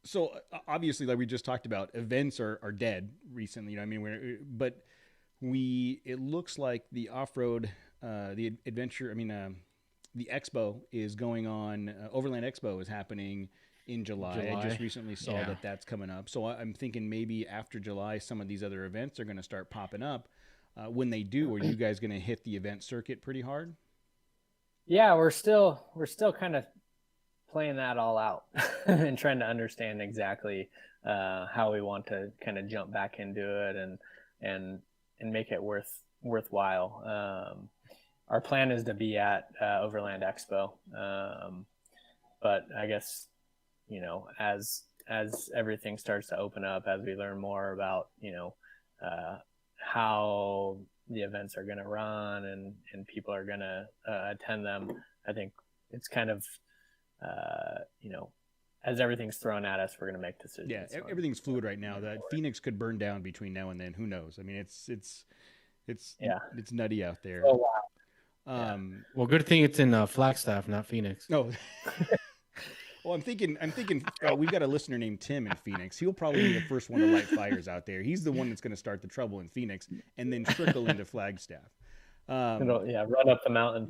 Speaker 1: So obviously, like we just talked about, events are dead recently. You know, I mean, it looks like the off-road, the adventure. I mean, the expo is going on. Overland Expo is happening in July. I just recently saw that that's coming up. So I'm thinking maybe after July, some of these other events are going to start popping up. When they do, are you guys going to hit the event circuit pretty hard?
Speaker 2: Yeah, we're still kind of playing that all out and trying to understand exactly how we want to kind of jump back into it and make it worthwhile. Our plan is to be at Overland Expo, but I guess, you know, as everything starts to open up, as we learn more about, you know, how the events are going to run and people are going to attend them, I think it's kind of, you know, as everything's thrown at us, we're going to make decisions.
Speaker 1: Yeah, everything's fluid right now. That Phoenix could burn down between now and then. Who knows? I mean, it's nutty out there.
Speaker 2: Oh, wow.
Speaker 3: Well, good thing it's in Flagstaff, not Phoenix.
Speaker 1: No. Well, I'm thinking we've got a listener named Tim in Phoenix. He'll probably be the first one to light fires out there. He's the one that's going to start the trouble in Phoenix and then trickle into Flagstaff.
Speaker 2: Run up the mountain.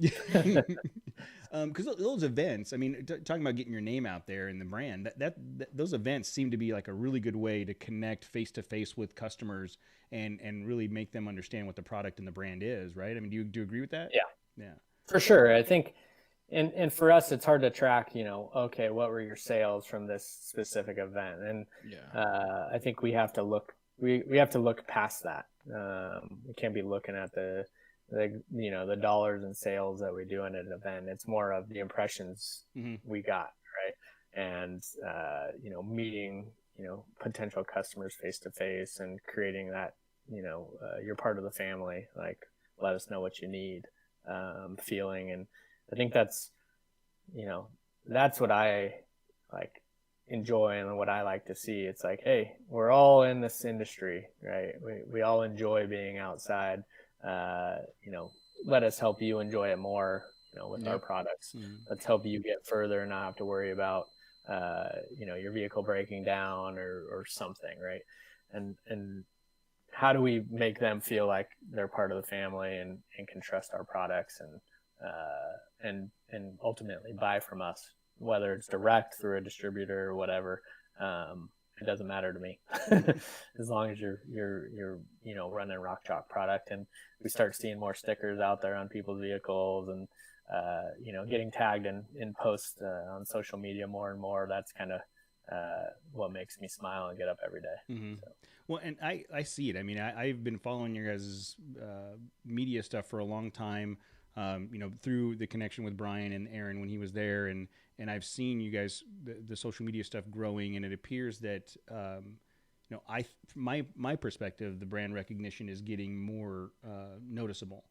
Speaker 1: Because those events, I mean, talking about getting your name out there and the brand, that those events seem to be like a really good way to connect face to face with customers and really make them understand what the product and the brand is, right? I mean, do you agree with that? Yeah,
Speaker 2: for sure. I think, and for us, it's hard to track, you know, okay, what were your sales from this specific event? And I think we have to look past that. We can't be looking at the you know, the dollars and sales that we do in an event. It's more of the impressions we got, right? And you know, meeting, you know, potential customers face to face and creating that, you know, you're part of the family, like, let us know what you need, feeling. And I think that's, you know, that's what I like enjoy and what I like to see. It's like, hey, we're all in this industry, right? We all enjoy being outside. You know, let us help you enjoy it more, you know, with our products. Let's help you get further and not have to worry about, you know, your vehicle breaking down or something, right? And how do we make them feel like they're part of the family and can trust our products and ultimately buy from us, whether it's direct through a distributor or whatever. It doesn't matter to me as long as you're you know, running RockJock product. And we start seeing more stickers out there on people's vehicles and you know, getting tagged in posts on social media more and more. That's kind of what makes me smile and get up every day. So.
Speaker 1: Well, and I see it. I mean, I've been following your guys' media stuff for a long time, you know, through the connection with Brian and Aaron when he was there, and I've seen you guys, the social media stuff growing, and it appears that, you know, my perspective, the brand recognition is getting more noticeable.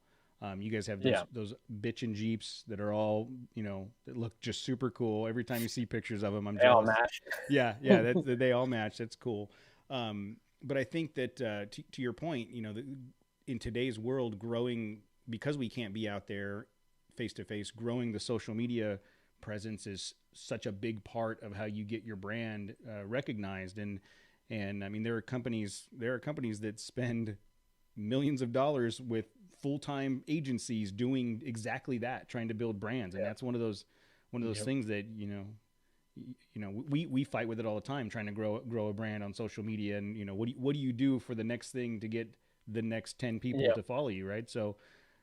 Speaker 1: You guys have those bitchin' Jeeps that are all, you know, that look just super cool. Every time you see pictures of them, I'm jealous.
Speaker 2: They all match.
Speaker 1: Yeah, they all match. That's cool. But I think that to your point, you know, in today's world, growing, because we can't be out there face to face, growing the social media presence is such a big part of how you get your brand recognized. And I mean, there are companies that spend millions of dollars with full-time agencies doing exactly that, trying to build brands. And that's one of those things that, you know, we fight with it all the time, trying to grow a brand on social media. And, you know, what do you do for the next thing to get the next 10 people to follow you, right? So,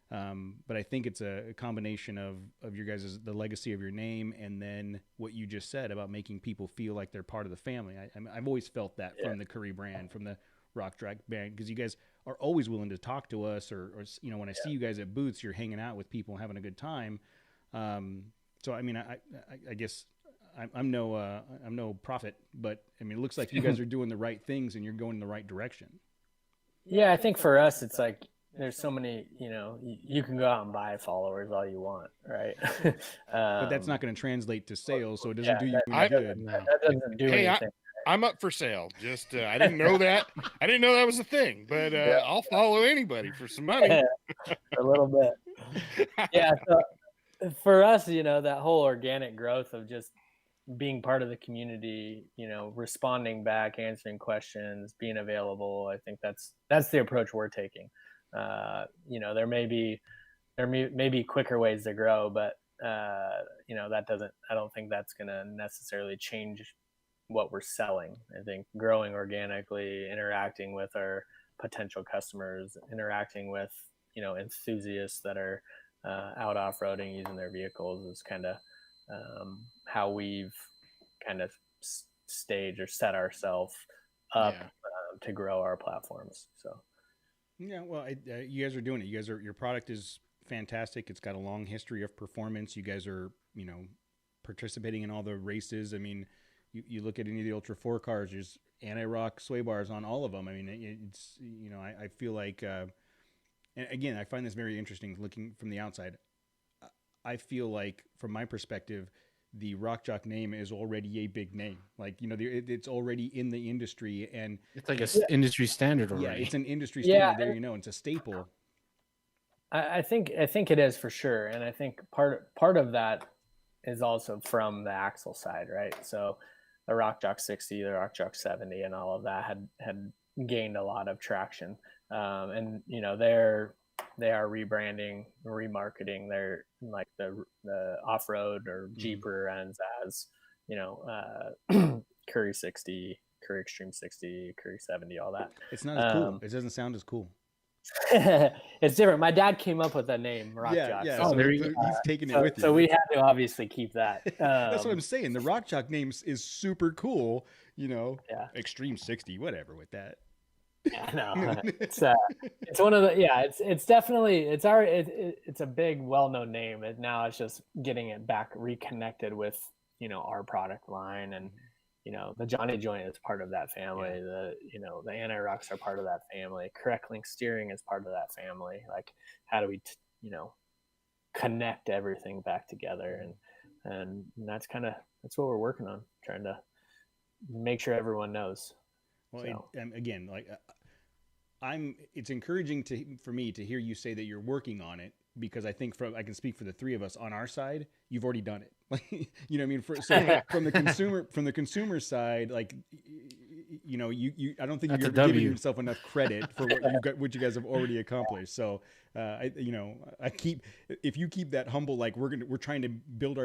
Speaker 1: but I think it's a combination of your guys' the legacy of your name, and then what you just said about making people feel like they're part of the family. I've always felt that from the Currie brand, from the RockJock brand, because you guys are always willing to talk to us, or you know, when I see you guys at booths, you're hanging out with people, having a good time. So I mean, I guess I'm no prophet, but I mean, it looks like you guys are doing the right things and you're going in the right direction.
Speaker 2: Yeah, I think for us, it's like there's so many, you know, you can go out and buy followers all you want, right?
Speaker 1: But that's not going to translate to sales, so it doesn't do you any good.
Speaker 2: That doesn't do anything.
Speaker 4: I'm up for sale. Just I didn't know that. I didn't know that was a thing, but I'll follow anybody for some money.
Speaker 2: A little bit. Yeah. So for us, you know, that whole organic growth of just being part of the community, you know, responding back, answering questions, being available. I think that's the approach we're taking. You know, there may be quicker ways to grow, but you know, I don't think that's going to necessarily change what we're selling. I think growing organically, interacting with our potential customers, interacting with, you know, enthusiasts that are out off-roading using their vehicles is kind of how we've kind of staged or set ourselves up to grow our platforms. So
Speaker 1: yeah, well, you guys are doing it. Your product is fantastic. It's got a long history of performance. You guys are, you know, participating in all the races. I mean, you look at any of the Ultra 4 cars, there's anti-rock sway bars on all of them. I mean, it's, you know, I feel like, and again, I find this very interesting looking from the outside. I feel like, from my perspective, the RockJock name is already a big name. Like, you know, it's already in the industry, and
Speaker 3: it's like an industry standard already.
Speaker 1: Yeah, it's an industry standard. There, you know, it's a staple.
Speaker 2: I think it is for sure, and I think part of that is also from the axle side, right? So the RockJock 60, the RockJock 70, and all of that had gained a lot of traction, and you know, they are rebranding, remarketing their, like the off-road or Jeeper ends as, you know, Currie 60, Currie Extreme 60, Currie 70, all that.
Speaker 1: It's not as cool. It doesn't sound as cool.
Speaker 2: It's different. My dad came up with that name, RockJock.
Speaker 1: Yeah. So he's taking it with you.
Speaker 2: So we had to obviously keep that.
Speaker 1: That's what I'm saying. The RockJock name is super cool. You know, Extreme 60, whatever with that.
Speaker 2: Yeah, no, it's one of the, it's definitely, it's a big, well-known name. Now it's just getting it back reconnected with, you know, our product line, and, you know, the Johnny Joint is part of that family. The, you know, the anti-rocks are part of that family. Correct link steering is part of that family. Like, how do we, you know, connect everything back together? And that's what we're working on, trying to make sure everyone knows.
Speaker 1: Well, so. Again, like it's encouraging for me to hear you say that you're working on it, because I think I can speak for the three of us on our side, you've already done it. Like, you know what I mean? So from the consumer side, like, you know, I don't think you're giving yourself enough credit for what you guys have already accomplished. So, if you keep that humble, like we're trying to build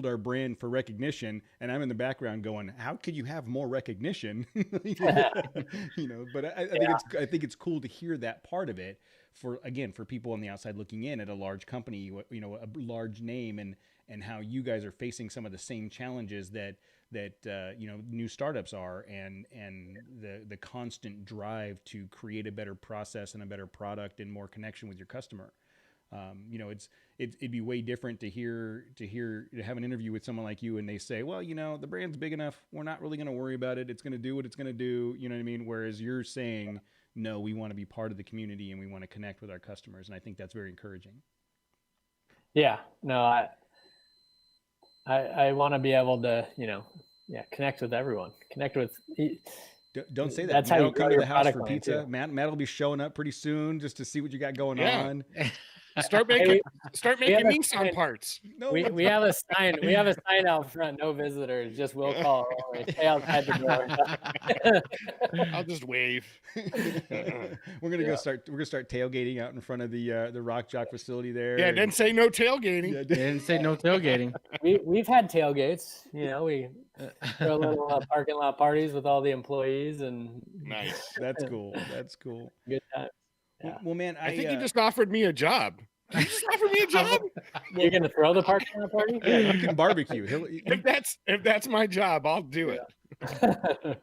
Speaker 1: our brand for recognition, and I'm in the background going, how could you have more recognition? You know, but I think it's cool to hear that part of it for people on the outside looking in at a large company, you know, a large name, and how you guys are facing some of the same challenges that you know, new startups are, and the constant drive to create a better process and a better product and more connection with your customer. You know, it'd be way different to have an interview with someone like you, and they say, well, you know, the brand's big enough, we're not really going to worry about it. It's going to do what it's going to do. You know what I mean? Whereas you're saying, no, we want to be part of the community and we want to connect with our customers. And I think that's very encouraging.
Speaker 2: Yeah, no, I want to be able to, you know, connect with everyone. Connect with.
Speaker 1: Don't say that.
Speaker 2: That's how you
Speaker 1: come to the house for
Speaker 2: pizza.
Speaker 1: Matt will be showing up pretty soon just to see what you got going on.
Speaker 4: Start making Nissan parts.
Speaker 2: No, we have a sign. We have a sign out front. No visitors. Just will call. Stay outside the door.
Speaker 4: I'll just wave.
Speaker 1: We're gonna start tailgating out in front of the RockJock facility there.
Speaker 4: Yeah, didn't say no tailgating.
Speaker 3: Yeah, didn't say no tailgating.
Speaker 2: We've had tailgates. You know, we throw little parking lot parties with all the employees, and
Speaker 4: nice.
Speaker 1: That's cool. That's cool.
Speaker 2: Good time.
Speaker 1: Yeah. Well, man,
Speaker 4: I think you just offered me a job. You just offered me a job.
Speaker 2: You're gonna throw the parking lot party?
Speaker 1: Yeah, you can barbecue.
Speaker 4: If that's my job, I'll do it.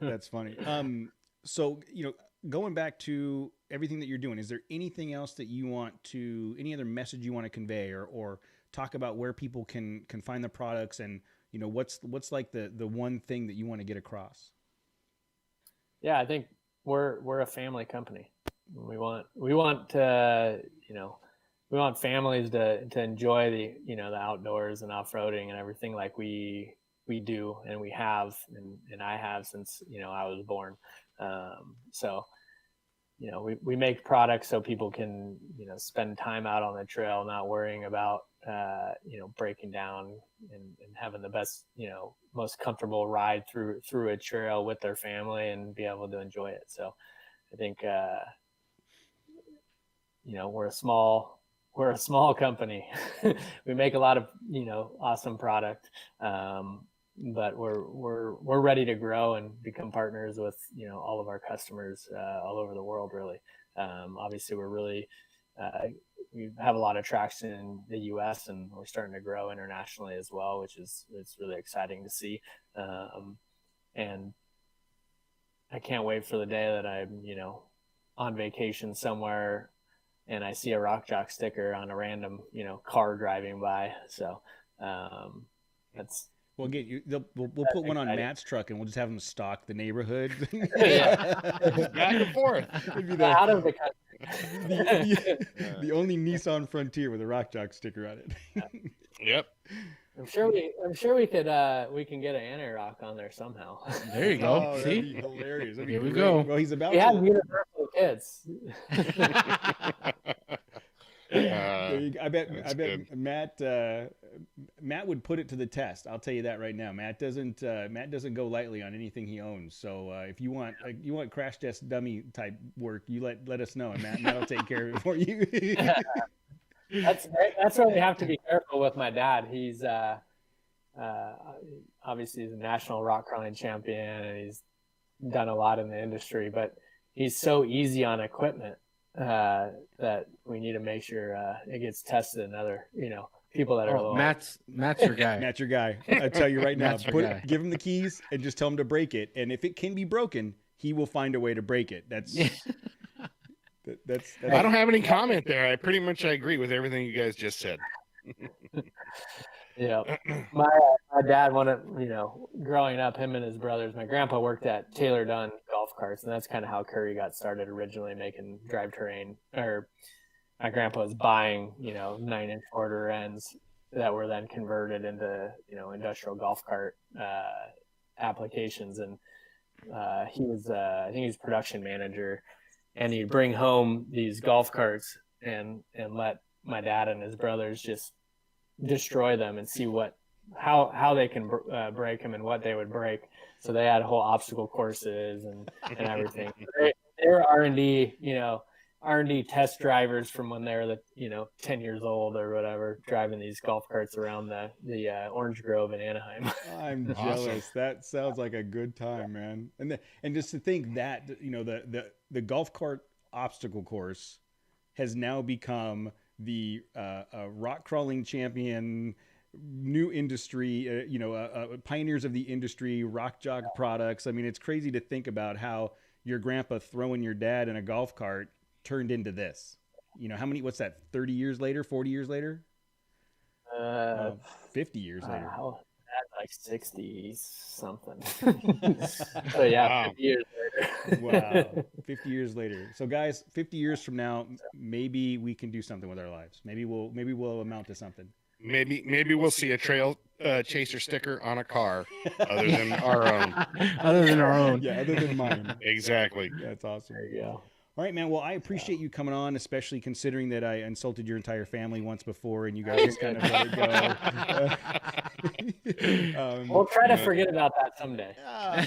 Speaker 1: That's funny. So, you know, going back to everything that you're doing, is there anything else that you want to, any other message you want to convey, or talk about where people can find the products, and what's like the one thing that you want to get across?
Speaker 2: Yeah, I think we're a family company. We want to, we want families to enjoy the outdoors and off-roading and everything like we do, and we have, and I have since I was born. So we make products so people can spend time out on the trail, not worrying about breaking down, and having the best most comfortable ride through a trail with their family and be able to enjoy it. So I think we're a small company. We make a lot of awesome product, but we're ready to grow and become partners with all of our customers all over the world. Really, obviously we're really we have a lot of traction in the U.S. and we're starting to grow internationally as well, which is it's really exciting to see. And I can't wait for the day that I'm on vacation somewhere and I see a RockJock sticker on a random car driving by. So that's.
Speaker 1: We'll put one on Matt's truck, and we'll just have him stock the neighborhood.
Speaker 4: Back and forth.
Speaker 2: Out of the
Speaker 1: country. The only Nissan Frontier with a RockJock sticker on it.
Speaker 4: Yep.
Speaker 2: I'm sure we can get an anti-rock on there somehow.
Speaker 3: There you go.
Speaker 1: Oh,
Speaker 3: See,
Speaker 1: that'd be hilarious. Here
Speaker 3: we go.
Speaker 1: Well, he's about.
Speaker 2: We have universal kids.
Speaker 1: I bet Matt would put it to the test. I'll tell you that right now. Matt doesn't go lightly on anything he owns. So if you want crash test dummy type work, you let us know, and Matt will take care of it for you.
Speaker 2: That's where we have to be careful with my dad. He's obviously he's a national rock crawling champion, and he's done a lot in the industry, but he's so easy on equipment that we need to make sure it gets tested in other people that are low.
Speaker 3: Matt's your guy.
Speaker 1: Matt's your guy. I tell you right now, give him the keys and just tell him to break it, and if it can be broken, he will find a way to break it. That's
Speaker 4: I don't have any comment there. I pretty much agree with everything you guys just said.
Speaker 2: My dad wanted, growing up, him and his brothers, my grandpa worked at Taylor Dunn golf carts, and that's kind of how Currie got started originally, making drive terrain. Or my grandpa was buying 9-inch order ends that were then converted into industrial golf cart applications, and he was I think he was production manager, and he'd bring home these golf carts and let my dad and his brothers just destroy them and see how they can break them and what they would break. So they had whole obstacle courses and everything. They were R&D test drivers from when they were 10 years old or whatever, driving these golf carts around the Orange Grove in Anaheim.
Speaker 1: I'm jealous. That sounds like a good time, man. And just to think that the golf cart obstacle course has now become the rock crawling champion, new industry, pioneers of the industry, RockJock products. I mean, it's crazy to think about how your grandpa throwing your dad in a golf cart turned into this. What's that, 30 years later, 40 years later? 50 years later.
Speaker 2: Like 60 something. So yeah, 50 years later.
Speaker 1: Wow. 50 years later. So guys, 50 years from now, maybe we can do something with our lives. Maybe we'll amount to something.
Speaker 4: Maybe we'll see a trail chaser sticker on a car other than our own.
Speaker 3: Other than our own.
Speaker 1: Yeah, other than mine.
Speaker 4: Exactly.
Speaker 1: That's awesome.
Speaker 2: There you go.
Speaker 1: All right, man. Well, I appreciate you coming on, especially considering that I insulted your entire family once before, and you guys just kind of let it go.
Speaker 2: We'll try to forget about that someday.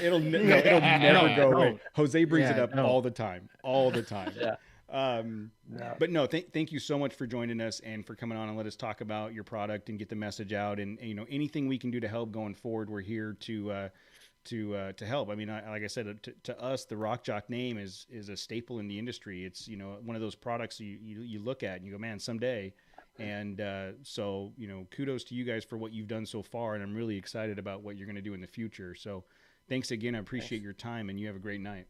Speaker 1: It'll never go away. Jose brings it up all the time.
Speaker 2: Yeah.
Speaker 1: But no, thank you so much for joining us and for coming on and let us talk about your product and get the message out. And anything we can do to help going forward, we're here to help. I mean, like I said, to us, the RockJock name is a staple in the industry. It's, one of those products you look at and you go, man, someday. And so, kudos to you guys for what you've done so far. And I'm really excited about what you're going to do in the future. So thanks again. I appreciate your time, and you have a great night.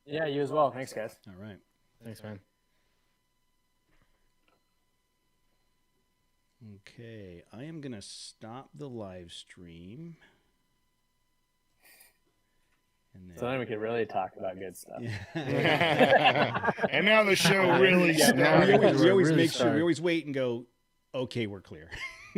Speaker 2: Yeah, you as well. Thanks, guys.
Speaker 1: All right.
Speaker 3: Thanks, man.
Speaker 1: Okay, I am going to stop the live stream.
Speaker 2: And then, so then we could really talk about good stuff.
Speaker 4: And now the show really starts.
Speaker 1: We always make sure, we always wait and go, okay, we're clear.